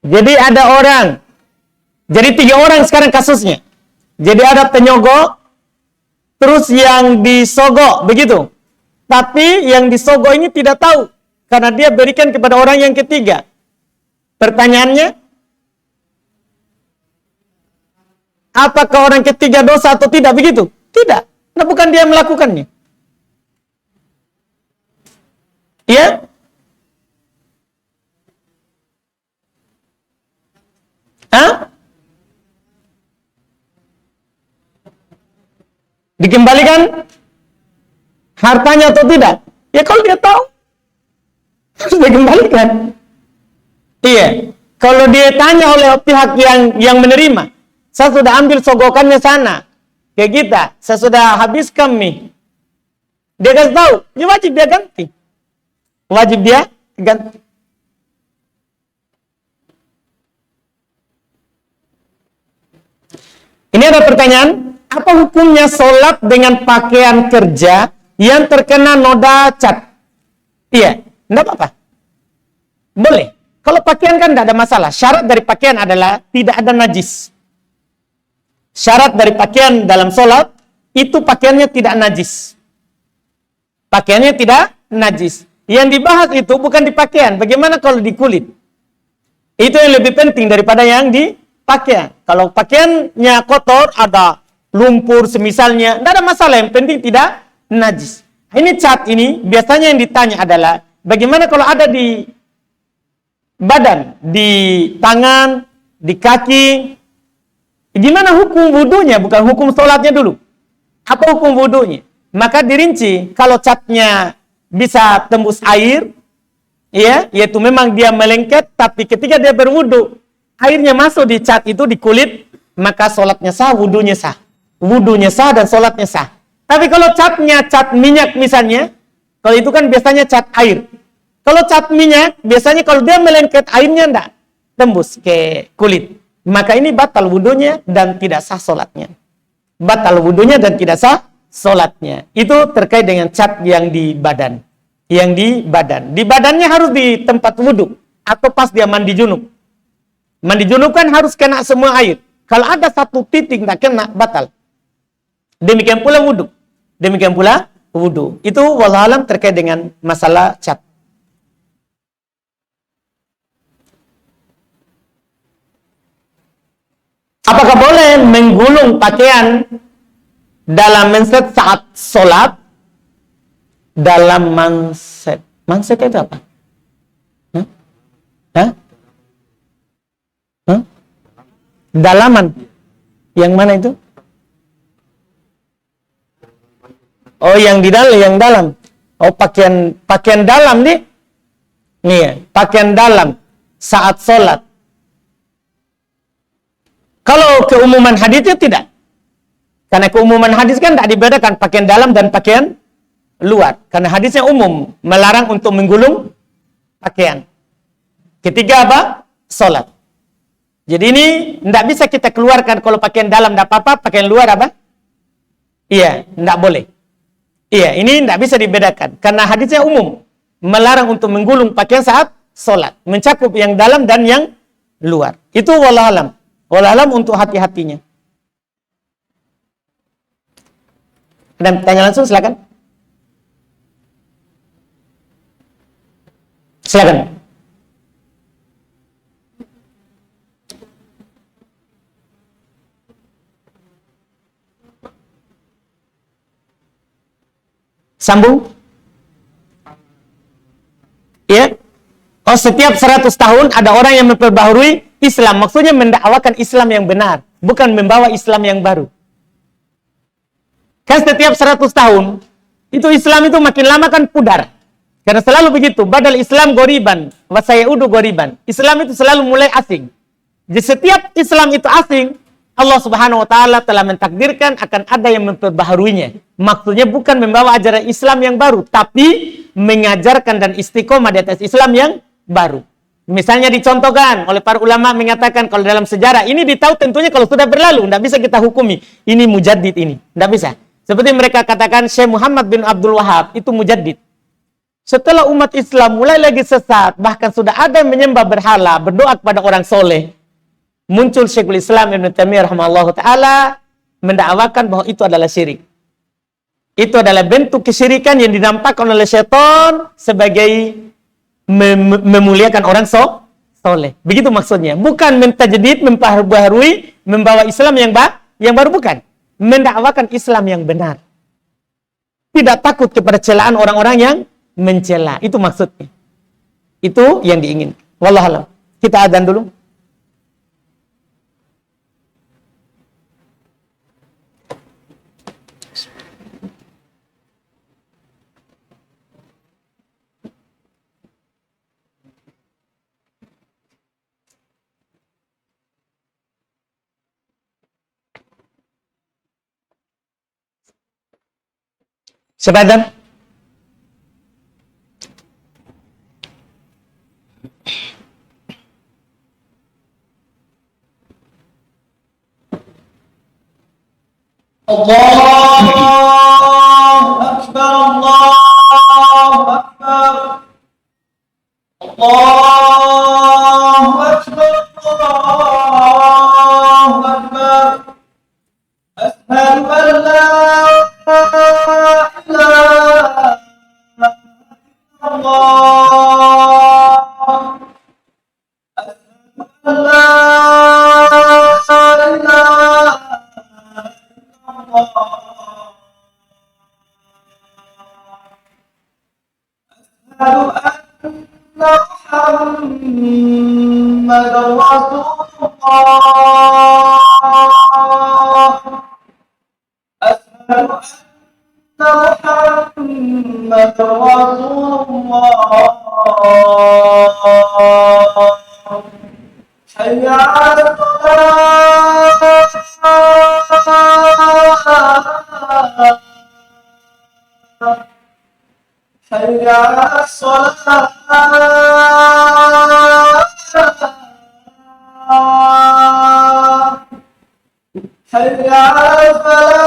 Jadi ada orang, jadi 3 orang sekarang kasusnya. Jadi ada penyogok, terus yang disogok, begitu. Tapi yang disogok ini tidak tahu, karena dia berikan kepada orang yang ketiga. Pertanyaannya, apakah orang ketiga dosa atau tidak, begitu? Tidak, nah bukan dia melakukannya. Ya? Hah? Dikembalikan hartanya atau tidak? Ya kalau dia tahu, harus dikembalikan. Iya. Kalau dia tanya oleh pihak yang menerima, saya sudah ambil sogokannya sana, kayak kita, saya sudah habiskan nih. Dia kasih tahu, ya wajib dia ganti. Wajib dia ganti. Ini ada pertanyaan, apa hukumnya sholat dengan pakaian kerja yang terkena noda cat? Iya, enggak apa-apa. Boleh. Kalau pakaian kan tidak ada masalah. Syarat dari pakaian adalah tidak ada najis. Syarat dari pakaian dalam sholat, itu pakaiannya tidak najis. Pakaiannya tidak najis. Yang dibahas itu bukan di pakaian. Bagaimana kalau di kulit? Itu yang lebih penting daripada yang di pakaian. Kalau pakaiannya kotor, ada lumpur semisalnya, tidak ada masalah, yang penting tidak najis. Ini cat ini, biasanya yang ditanya adalah, bagaimana kalau ada di badan, di tangan, di kaki, gimana hukum wudunya, bukan hukum sholatnya dulu. Apa hukum wudunya? Maka dirinci, kalau catnya bisa tembus air, ya, yaitu memang dia melengket, tapi ketika dia berwudu, airnya masuk di cat itu, di kulit, maka sholatnya sah, wudunya sah. Wudunya sah dan sholatnya sah. Tapi kalau catnya cat minyak misalnya, kalau itu kan biasanya cat air. Kalau cat minyak, biasanya kalau dia melengket, airnya enggak tembus ke kulit. Maka ini batal wudunya dan tidak sah sholatnya. batal wudunya dan tidak sah sholatnya. Itu terkait dengan cat yang di badan. Yang di badan. Di badannya harus di tempat wudu atau pas dia mandi junub. Mandi junub kan harus kena semua air. Kalau ada satu titik tak kena, batal. Demikian pula wudu. Demikian pula wudu. Itu wallahu alam terkait dengan masalah cat. Apakah boleh menggulung pakaian dalam manset saat sholat? Dalam manset. Manset itu apa? Hah? Hah? Hah? Dalaman. Yang mana itu? Oh, yang di dalam, yang dalam. Oh, pakaian dalam nih. Nih ya, pakaian dalam saat sholat. Kalau keumuman hadisnya tidak. Karena keumuman hadis kan tidak dibedakan pakaian dalam dan pakaian luar. Karena hadisnya umum, melarang untuk menggulung pakaian. Ketiga apa? Sholat. Jadi ini tidak bisa kita keluarkan kalau pakaian dalam tidak apa-apa, pakaian luar apa? Iya, tidak boleh. Iya, ini tidak bisa dibedakan. Karena hadisnya umum, melarang untuk menggulung pakaian saat sholat. Mencakup yang dalam dan yang luar. Itu wallahu alam. Wallahu alam untuk hati-hatinya. Dan tanya langsung, silakan. Silakan. Sambung. Ya. Oh, setiap 100 tahun ada orang yang memperbaharui Islam. Maksudnya mendakwakan Islam yang benar, bukan membawa Islam yang baru. Kan setiap 100 tahun itu Islam itu makin lama kan pudar. Karena selalu begitu, badal Islam goriban, wasayaudu goriban. Islam itu selalu mulai asing. Jadi setiap Islam itu asing, Allah Subhanahu wa taala telah mentakdirkan akan ada yang memperbaharuinya. Maksudnya bukan membawa ajaran Islam yang baru, tapi mengajarkan dan istiqomah di atas Islam yang baru. Misalnya dicontohkan oleh para ulama mengatakan kalau dalam sejarah ini ditahu tentunya kalau sudah berlalu, tidak bisa kita hukumi. Ini mujaddid ini, tidak bisa. Seperti mereka katakan Syekh Muhammad bin Abdul Wahab itu mujaddid. Setelah umat Islam mulai lagi sesat, bahkan sudah ada yang menyembah berhala, berdoa kepada orang soleh, muncul Syekhul Islam Ibnu Taimiyah rahimahullah ta'ala mendakwakan bahwa itu adalah syirik. Itu adalah bentuk kesyirikan yang dinampakkan oleh syaitan sebagai memuliakan orang soleh. Begitu maksudnya. Bukan mentajdid, memperbaharui, membawa Islam yang baru, bukan. Mendakwakan Islam yang benar. Tidak takut kepada celaan orang-orang yang mencela. Itu maksudnya. Itu yang diinginkan. Wallahu a'lam. Kita adzan dulu. Sebentar. Allahu Akbar, Allahu Akbar. Allahu Akbar, Allahu Akbar. Asyhadu an la ilaha illallah. Asyhadu an la ilaha Asyhadu anna Muhammadar Rasulullah. Asyhadu anna Muhammadar Rasulullah. Hayya 'alas shalah. Hayya 'alas shalah. Hayya 'alal falah.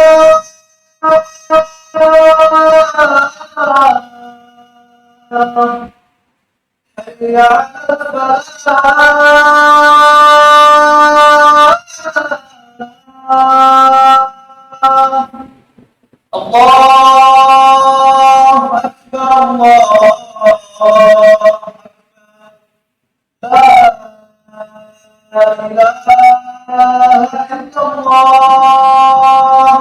حي على الفلاح الله أكبر الله لا إله إلا الله.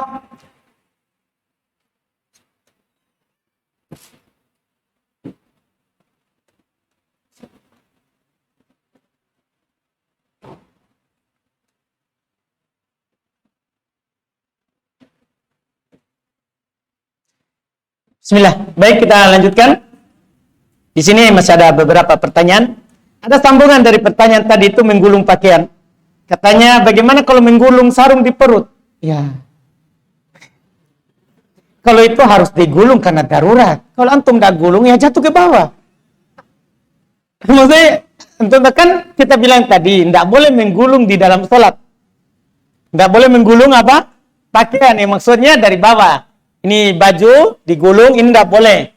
Bismillah. Baik, kita lanjutkan. Di sini masih ada beberapa pertanyaan. Ada sambungan dari pertanyaan tadi itu menggulung pakaian. Katanya, bagaimana kalau menggulung sarung di perut? Ya. Kalau itu harus digulung karena darurat. Kalau antum tidak gulung, ya jatuh ke bawah. Maksudnya, kan kita bilang tadi, tidak boleh menggulung di dalam sholat. Tidak boleh menggulung apa? Pakaian, yang maksudnya dari bawah. Ini baju digulung, ini tidak boleh.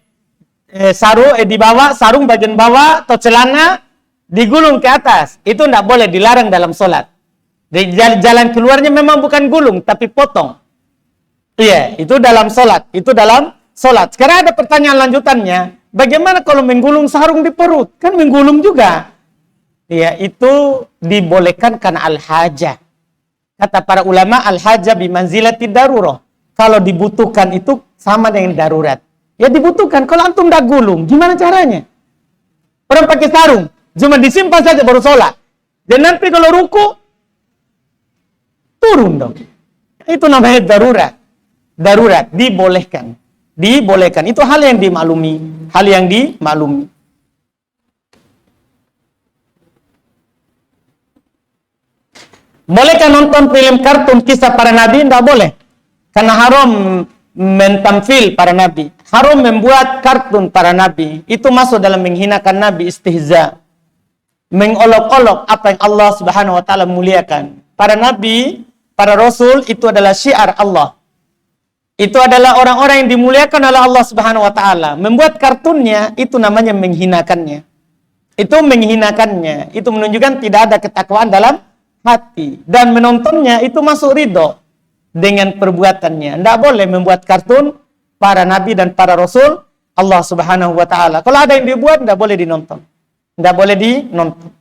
Di bawah, sarung bagian bawah atau celana digulung ke atas. Itu tidak boleh, dilarang dalam sholat. Di jalan keluarnya memang bukan gulung, tapi potong. Iya, itu dalam sholat. Itu dalam sholat. Sekarang ada pertanyaan lanjutannya. Bagaimana kalau menggulung sarung di perut? Kan menggulung juga. Iya, itu dibolehkan karena al-hajah. Kata para ulama, al-hajah bimanzilati darurah. Kalau dibutuhkan itu sama dengan darurat. Ya dibutuhkan. Kalau antum tidak gulung, gimana caranya? Orang pakai sarung, cuma disimpan saja baru sholat. Dan nanti kalau ruku, turun dong. Itu namanya darurat. Darurat, dibolehkan. Dibolehkan. Itu hal yang dimaklumi. Hal yang dimaklumi. Bolehkah nonton film kartun kisah para nabi? Tidak boleh. Karena haram mentamfil para nabi. Haram membuat kartun para nabi. Itu masuk dalam menghinakan nabi, istihza. Mengolok-olok apa yang Allah Subhanahu wa taala muliakan. Para nabi, para rasul itu adalah syiar Allah. Itu adalah orang-orang yang dimuliakan oleh Allah Subhanahu wa taala. Membuat kartunnya itu namanya menghinakannya. Itu menghinakannya. Itu menunjukkan tidak ada ketakwaan dalam hati. Dan menontonnya itu masuk ridho dengan perbuatannya. Tidak boleh membuat kartun para nabi dan para rasul Allah Subhanahu wa taala. Kalau ada yang dibuat, tidak boleh dinonton. Tidak boleh dinonton.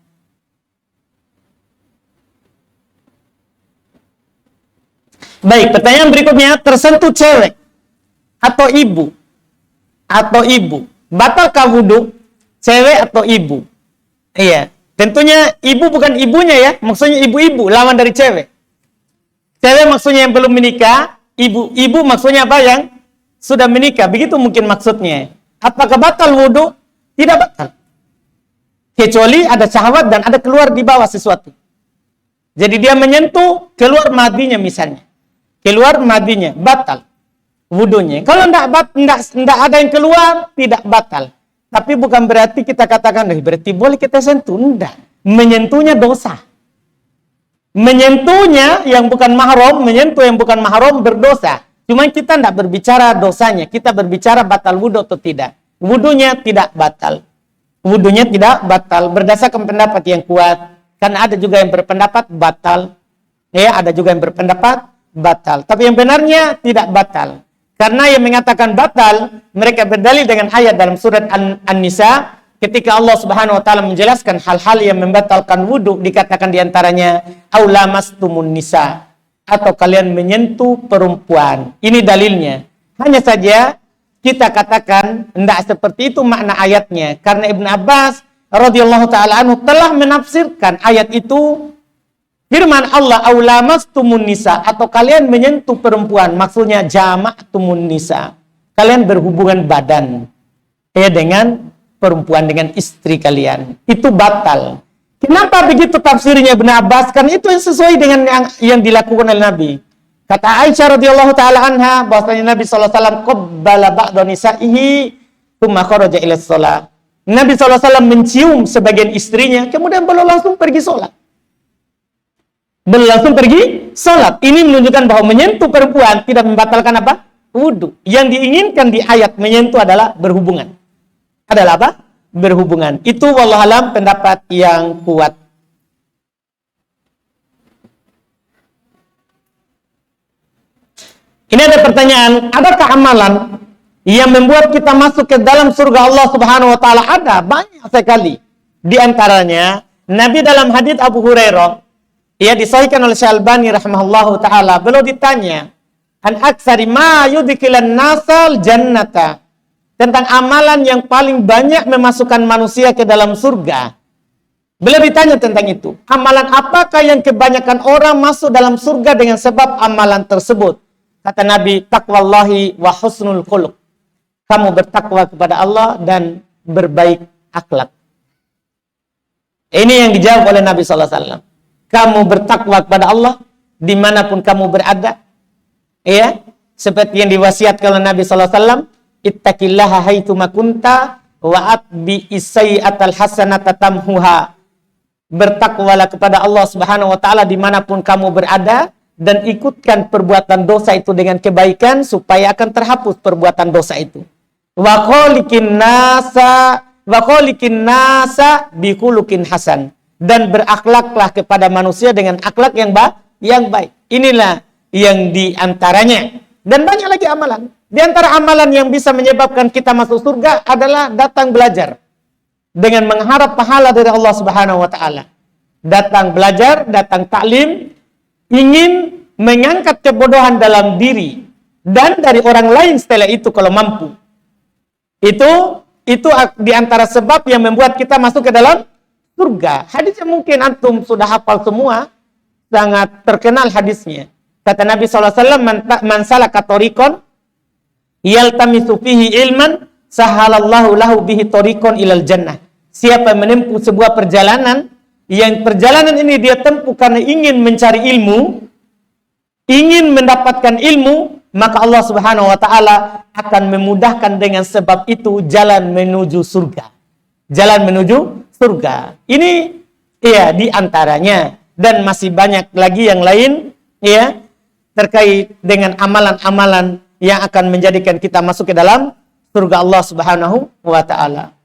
Baik, pertanyaan berikutnya, tersentuh cewek atau ibu batalkah wudu cewek atau ibu? Iya, tentunya ibu bukan ibunya ya, maksudnya ibu-ibu lawan dari cewek. Cewek maksudnya yang belum menikah, ibu maksudnya apa, yang sudah menikah. Begitu mungkin maksudnya. Apakah batal wudu? Tidak batal. Kecuali ada syahwat dan ada keluar di bawah sesuatu. Jadi dia menyentuh, keluar madinya misalnya. Keluar madinya, batal wudunya. Kalau tidak ada yang keluar, tidak batal. Tapi bukan berarti kita katakan, berarti boleh kita sentuh. Tidak. Menyentuhnya dosa. Menyentuhnya yang bukan mahram, menyentuh yang bukan mahram berdosa. Cuma kita tidak berbicara dosanya. Kita berbicara batal wudu atau tidak. Wudunya tidak batal. Wudunya tidak batal. Berdasarkan pendapat yang kuat. Karena ada juga yang berpendapat batal. Ya, ada juga yang berpendapat batal. Tapi yang benarnya tidak batal. Karena yang mengatakan batal, mereka berdalil dengan ayat dalam surat An-Nisa. Ketika Allah Subhanahu wa taala menjelaskan hal-hal yang membatalkan wudu, dikatakan diantaranya aulamastumun nisa, atau kalian menyentuh perempuan. Ini dalilnya. Hanya saja kita katakan tidak seperti itu makna ayatnya, karena Ibn Abbas radhiyallahu taala anhu telah menafsirkan ayat itu firman Allah aulamastumun nisa, atau kalian menyentuh perempuan, maksudnya jama'tumun nisa. Kalian berhubungan badan dengan perempuan, dengan istri kalian. Itu batal. Kenapa begitu tafsirnya Ibn Abbas? Karena itu yang sesuai dengan yang dilakukan oleh Nabi. Kata Aisyah radhiyallahu taala anha bahwasanya Nabi sallallahu alaihi wasallam qabbala ba'da nisaihi tsumma kharaja ila shalah. Nabi sallallahu alaihi wasallam mencium sebagian istrinya, kemudian beliau langsung pergi salat. Beliau langsung pergi salat. Ini menunjukkan bahwa menyentuh perempuan tidak membatalkan apa? Wudu. Yang diinginkan di ayat menyentuh adalah berhubungan. Adalah apa? berhubungan. Itu wallahualam pendapat yang kuat. Ini ada pertanyaan, adakah amalan yang membuat kita masuk ke dalam surga Allah Subhanahu wa taala? Ada, banyak sekali. Di antaranya, Nabi dalam hadits Abu Hurairah, ia disahihkan oleh Syalbani rahimahullahu taala, beliau ditanya, "An aktsari ma yudkhilan nasal jannata." Tentang amalan yang paling banyak memasukkan manusia ke dalam surga. Beliau ditanya tentang itu. Amalan apakah yang kebanyakan orang masuk dalam surga dengan sebab amalan tersebut? Kata Nabi, taqwallahi wa husnul khuluq. Kamu bertakwa kepada Allah dan berbaik akhlak. Ini yang dijawab oleh Nabi SAW. Kamu bertakwa kepada Allah dimanapun kamu berada. Ya, seperti yang diwasiatkan oleh Nabi SAW. Ittaqillaha haitsuma kunta wa atbi isai'atal hasanata tamhuha. Bertakwalah kepada Allah Subhanahu wa taala dimanapun kamu berada, dan ikutkan perbuatan dosa itu dengan kebaikan supaya akan terhapus perbuatan dosa itu. Wa khaliqin nasa bikhuluqin hasan, dan berakhlaklah kepada manusia dengan akhlak yang baik. Inilah yang diantaranya, dan banyak lagi amalan. Di antara amalan yang bisa menyebabkan kita masuk surga adalah datang belajar dengan mengharap pahala dari Allah Subhanahu wa taala. Datang belajar, datang taklim, ingin mengangkat kebodohan dalam diri dan dari orang lain setelah itu kalau mampu. Itu di antara sebab yang membuat kita masuk ke dalam surga. Hadisnya mungkin antum sudah hafal semua, sangat terkenal hadisnya. Kata Nabi SAW, man salaka tariqan yaltamisu fihi ilman sahalallahu lahu bihi tariqan ilal jannah. Siapa yang menempuh sebuah perjalanan, yang perjalanan ini dia tempuh karena ingin mencari ilmu, ingin mendapatkan ilmu, maka Allah Subhanahu wa taala akan memudahkan dengan sebab itu jalan menuju surga. Jalan menuju surga. Ini ya di antaranya, dan masih banyak lagi yang lain ya terkait dengan amalan-amalan yang akan menjadikan kita masuk ke dalam surga Allah Subhanahu wa taala.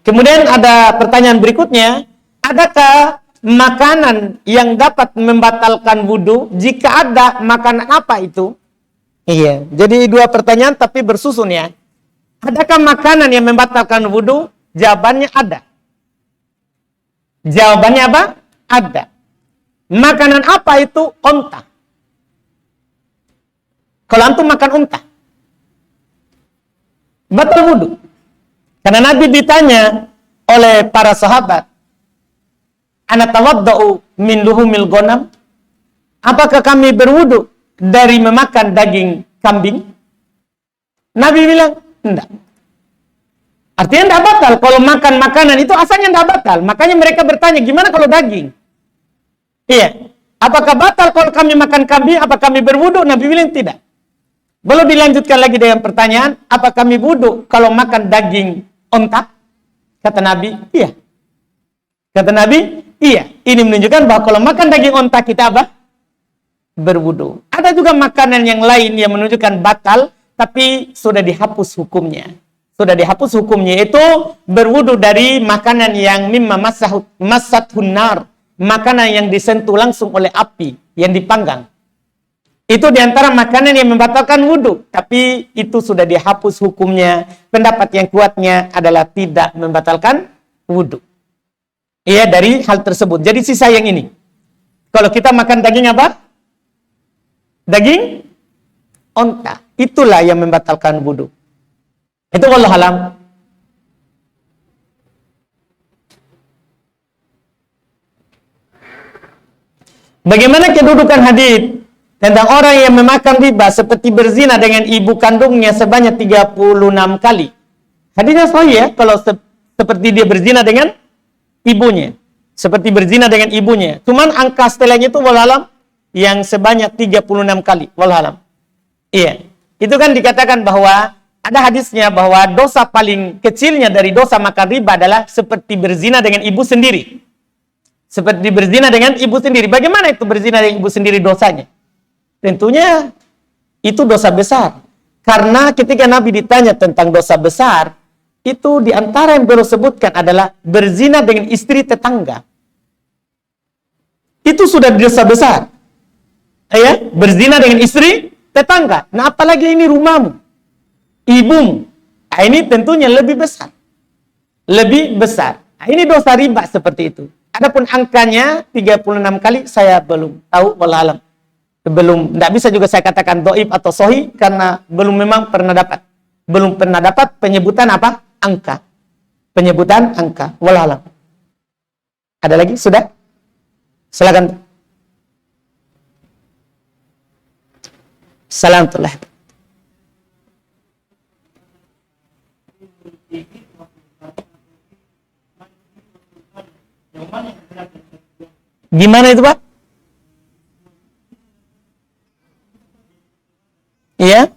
Kemudian ada pertanyaan berikutnya, adakah makanan yang dapat membatalkan wudu? Jika ada, makanan apa itu? Iya, jadi dua pertanyaan tapi bersusun ya. Adakah makanan yang membatalkan wudu? Jawabannya ada. Jawabannya apa? Ada. Makanan apa itu? Onta. Kalau antum makan onta, batal wudu. Karena Nabi ditanya oleh para sahabat, ana tawadda'u min luhumil ghanam? Apakah kami berwudu dari memakan daging kambing? Nabi bilang, enggak. Artinya enggak batal. Kalau makan makanan itu asalnya enggak batal. Makanya mereka bertanya, gimana kalau daging? Iya. Apakah batal kalau kami makan kambing? Apa kami berwudu? Nabi bilang tidak. Belum dilanjutkan lagi dengan pertanyaan, apa kami wudu kalau makan daging onta? Kata Nabi, iya. Kata Nabi, iya. Ini menunjukkan bahwa kalau makan daging onta kita apa? Berwudu. Ada juga makanan yang lain yang menunjukkan batal, tapi sudah dihapus hukumnya. Sudah dihapus hukumnya, itu berwudu dari makanan yang mimma masathun nar, makanan yang disentuh langsung oleh api, yang dipanggang. Itu diantara makanan yang membatalkan wudu, tapi itu sudah dihapus hukumnya. Pendapat yang kuatnya adalah tidak membatalkan wudu. Iya, dari hal tersebut. Jadi sisa yang ini. Kalau kita makan daging apa? Daging onta. Itulah yang membatalkan wudu. Itu wallahu alam. Bagaimana kedudukan hadis tentang orang yang memakan riba seperti berzina dengan ibu kandungnya sebanyak 36 kali? Hadisnya sahih ya, kalau seperti dia berzina dengan ibunya. Seperti berzina dengan ibunya. Cuman angka setelahnya itu wallahu alam yang sebanyak 36 kali. Wallahu alam. Iya. Itu kan dikatakan bahwa ada hadisnya bahwa dosa paling kecilnya dari dosa makan riba adalah seperti berzina dengan ibu sendiri. Seperti berzina dengan ibu sendiri. Bagaimana itu berzina dengan ibu sendiri dosanya? Tentunya itu dosa besar. Karena ketika Nabi ditanya tentang dosa besar, itu diantara yang beliau sebutkan adalah berzina dengan istri tetangga. Itu sudah dosa besar. Ya, berzina dengan istri tetangga. Nah, apalagi ini rumahmu, ibumu. Nah, ini tentunya lebih besar. Lebih besar. Nah, ini dosa riba seperti itu. Adapun angkanya 36 kali saya belum tahu, wallahu alam. Belum, tidak bisa juga saya katakan dhaif atau sahih karena belum memang pernah dapat. Belum pernah dapat penyebutan apa? Angka. Penyebutan angka. Wallahu alam. Ada lagi? Sudah? Silakan. Salam tullah. Gimana itu, Pak? Iya.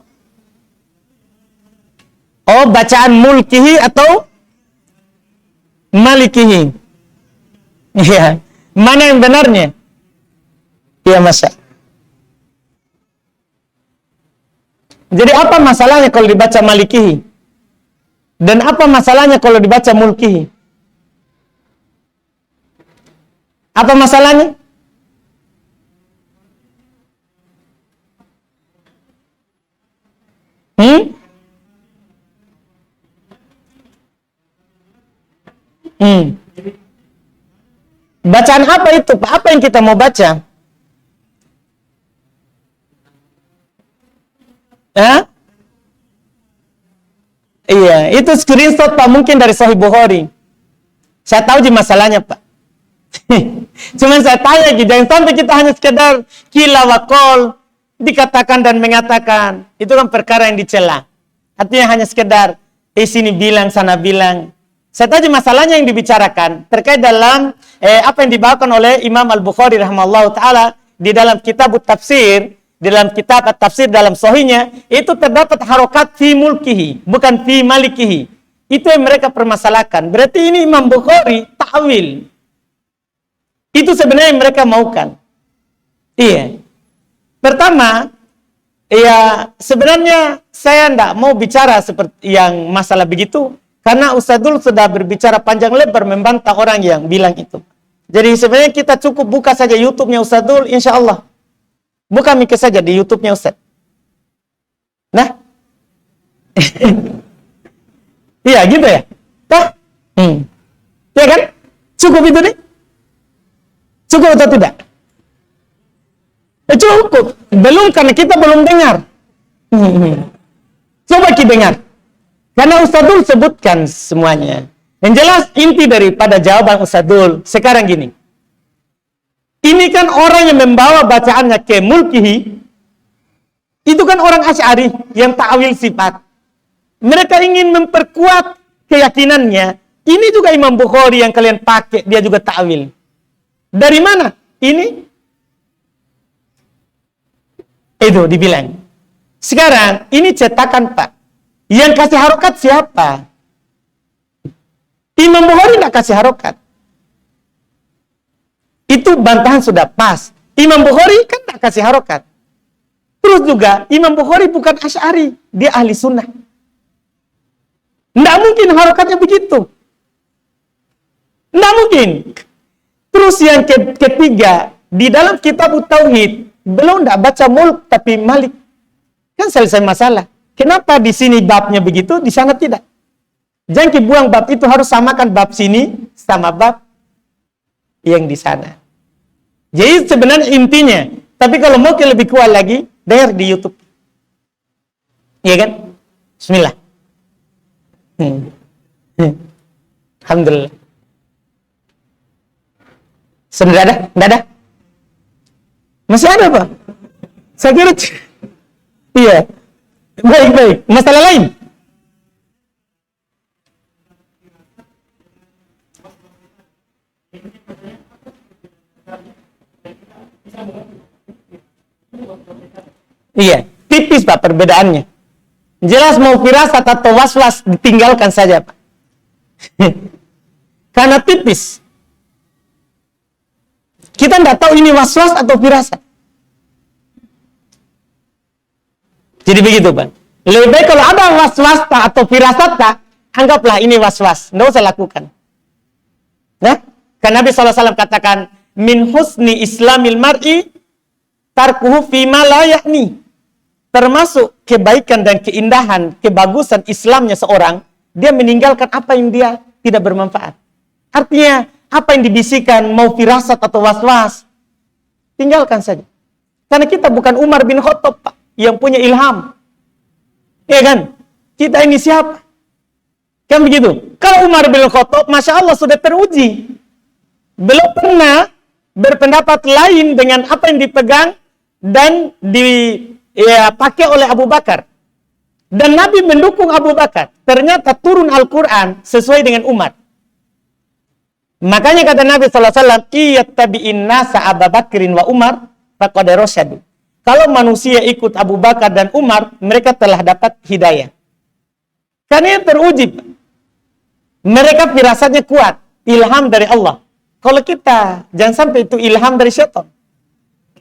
Oh, bacaan mulkihi atau malikihi? Iya. Mana yang benarnya? Iya, Masya. Jadi apa masalahnya kalau dibaca malikihi? Dan apa masalahnya kalau dibaca mulkihi? Apa masalahnya? Bacaan apa itu, Pak? Apa yang kita mau baca? Iya, itu screenshot, Pak, mungkin dari Sahih Bukhari. Saya tahu di masalahnya, Pak. Cuman saya tanya, jangan sampai kita hanya sekedar kila wakol, dikatakan dan mengatakan. Itu kan perkara yang dicela. Artinya hanya sekedar, sini bilang, sana bilang. Saya tahu masalahnya yang dibicarakan terkait dalam apa yang dibawakan oleh Imam Al-Bukhari rahimahullah ta'ala di dalam kitab tafsir, di dalam kitab tafsir dalam sahihnya, itu terdapat harokat fi mulkihi, bukan fi malikihi. Itu yang mereka permasalahkan. Berarti ini Imam Bukhari ta'wil. Itu sebenarnya yang mereka maukan. Iya. Pertama, ya sebenarnya saya tidak mau bicara seperti yang masalah begitu. Karena Ustadzul sudah berbicara panjang lebar membantah orang yang bilang itu. Jadi sebenarnya kita cukup buka saja YouTube-nya Ustadzul, insya Allah. Buka mic saja di YouTube-nya Ustadz. Nah. Iya gitu ya? Nah. Ya kan? Cukup itu nih? Cukup atau tidak? Cukup. Belum, karena kita belum dengar. Coba kita dengar. Karena Ustadzul sebutkan semuanya. Yang jelas inti daripada jawaban Ustadzul sekarang gini. Ini kan orang yang membawa bacaannya ke mulkihi. Itu kan orang Asy'ari yang ta'wil sifat. Mereka ingin memperkuat keyakinannya. Ini juga Imam Bukhari yang kalian pakai, dia juga ta'wil. Dari mana? Ini. Itu dibilang. Sekarang ini cetakan, Pak. Yang kasih harokat siapa? Imam Bukhari tidak kasih harokat. Itu bantahan sudah pas. Imam Bukhari kan tidak kasih harokat. Terus juga Imam Bukhari bukan Asy'ari, dia ahli sunnah. Tidak mungkin harokatnya begitu. Tidak mungkin. Terus yang ketiga, di dalam kitab Tauhid, belum tidak baca mulk tapi malik. Kan selesai masalah. Kenapa di sini babnya begitu, di sana tidak? Jangan buang bab itu, harus samakan bab sini sama bab yang di sana. Jadi sebenarnya intinya, tapi kalau mau lebih kuat lagi, dengar di YouTube. Iya kan? Bismillah. Alhamdulillah. Sudah ada? Tidak ada? Masih ada, Pak? Saya kira. Iya. Baik. Masalah lain? Iya, tipis, Pak, perbedaannya. Jelas mau firasat atau waswas ditinggalkan saja, Pak. Karena tipis. Kita tidak tahu ini waswas atau firasat. Jadi begitu, Pak. Lebih baik kalau ada was-was atau firasat tak, anggaplah ini was-was. Nggak usah lakukan. Nah, kan Nabi SAW katakan, min husni islamil mar'i tarkuhu fima la ya'ni. Termasuk kebaikan dan keindahan, kebagusan Islamnya seorang, dia meninggalkan apa yang dia tidak bermanfaat. Artinya, apa yang dibisikkan, mau firasat atau was-was, tinggalkan saja. Karena kita bukan Umar bin Khattab, Pak, yang punya ilham. Ya kan? Kita ini siapa? Kan begitu? Kalau Umar bin Khattab, Masya Allah sudah teruji. Belum pernah berpendapat lain dengan apa yang dipegang dan dipakai oleh Abu Bakar. Dan Nabi mendukung Abu Bakar. Ternyata turun Al-Quran sesuai dengan Umar. Makanya kata Nabi SAW, iyattabi'in nasa Abu Bakrin wa Umar, faqad rasyadu. Kalau manusia ikut Abu Bakar dan Umar, mereka telah dapat hidayah. Karena teruji. Mereka firasatnya kuat. Ilham dari Allah. Kalau kita, jangan sampai itu ilham dari syaitan.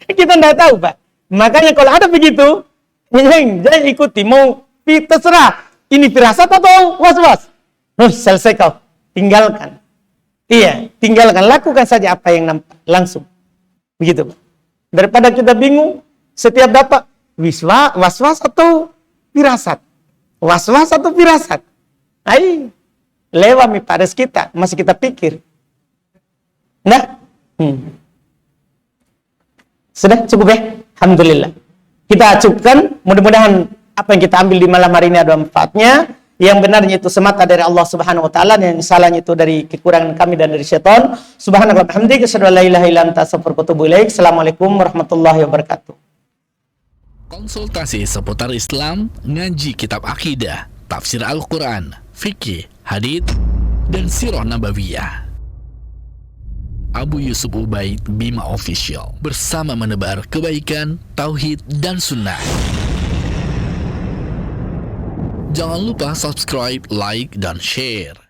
Kita tidak tahu, Pak. Makanya kalau ada begitu, jangan ikuti. Mau terserah. Ini firasat atau was-was? Selesai kau. Tinggalkan. Iya, tinggalkan. Lakukan saja apa yang nampak. Langsung. Begitu, Pak. Daripada kita bingung, setiap dapat was-was atau firasat. Was-was atau firasat. Ayo. Lewat mi pares kita. Masih kita pikir. Nah. Sudah cukup ya? Alhamdulillah. Kita cukupkan. Mudah-mudahan apa yang kita ambil di malam hari ini ada manfaatnya. Yang benarnya itu semata dari Allah Subhanahu wa taala, dan yang salahnya itu dari kekurangan kami dan dari syaitan. Subhanallah wa bihamdika asyhadu an la ilaha illa anta astaghfiruka wa atubu ilaik. Assalamualaikum warahmatullahi wabarakatuh. Konsultasi seputar Islam, ngaji kitab akidah, tafsir Al-Quran, fikih, hadits, dan sirah nabawiyah. Abu Yusuf Ubaid Bima Official, bersama menebar kebaikan, tauhid, dan sunnah. Jangan lupa subscribe, like, dan share.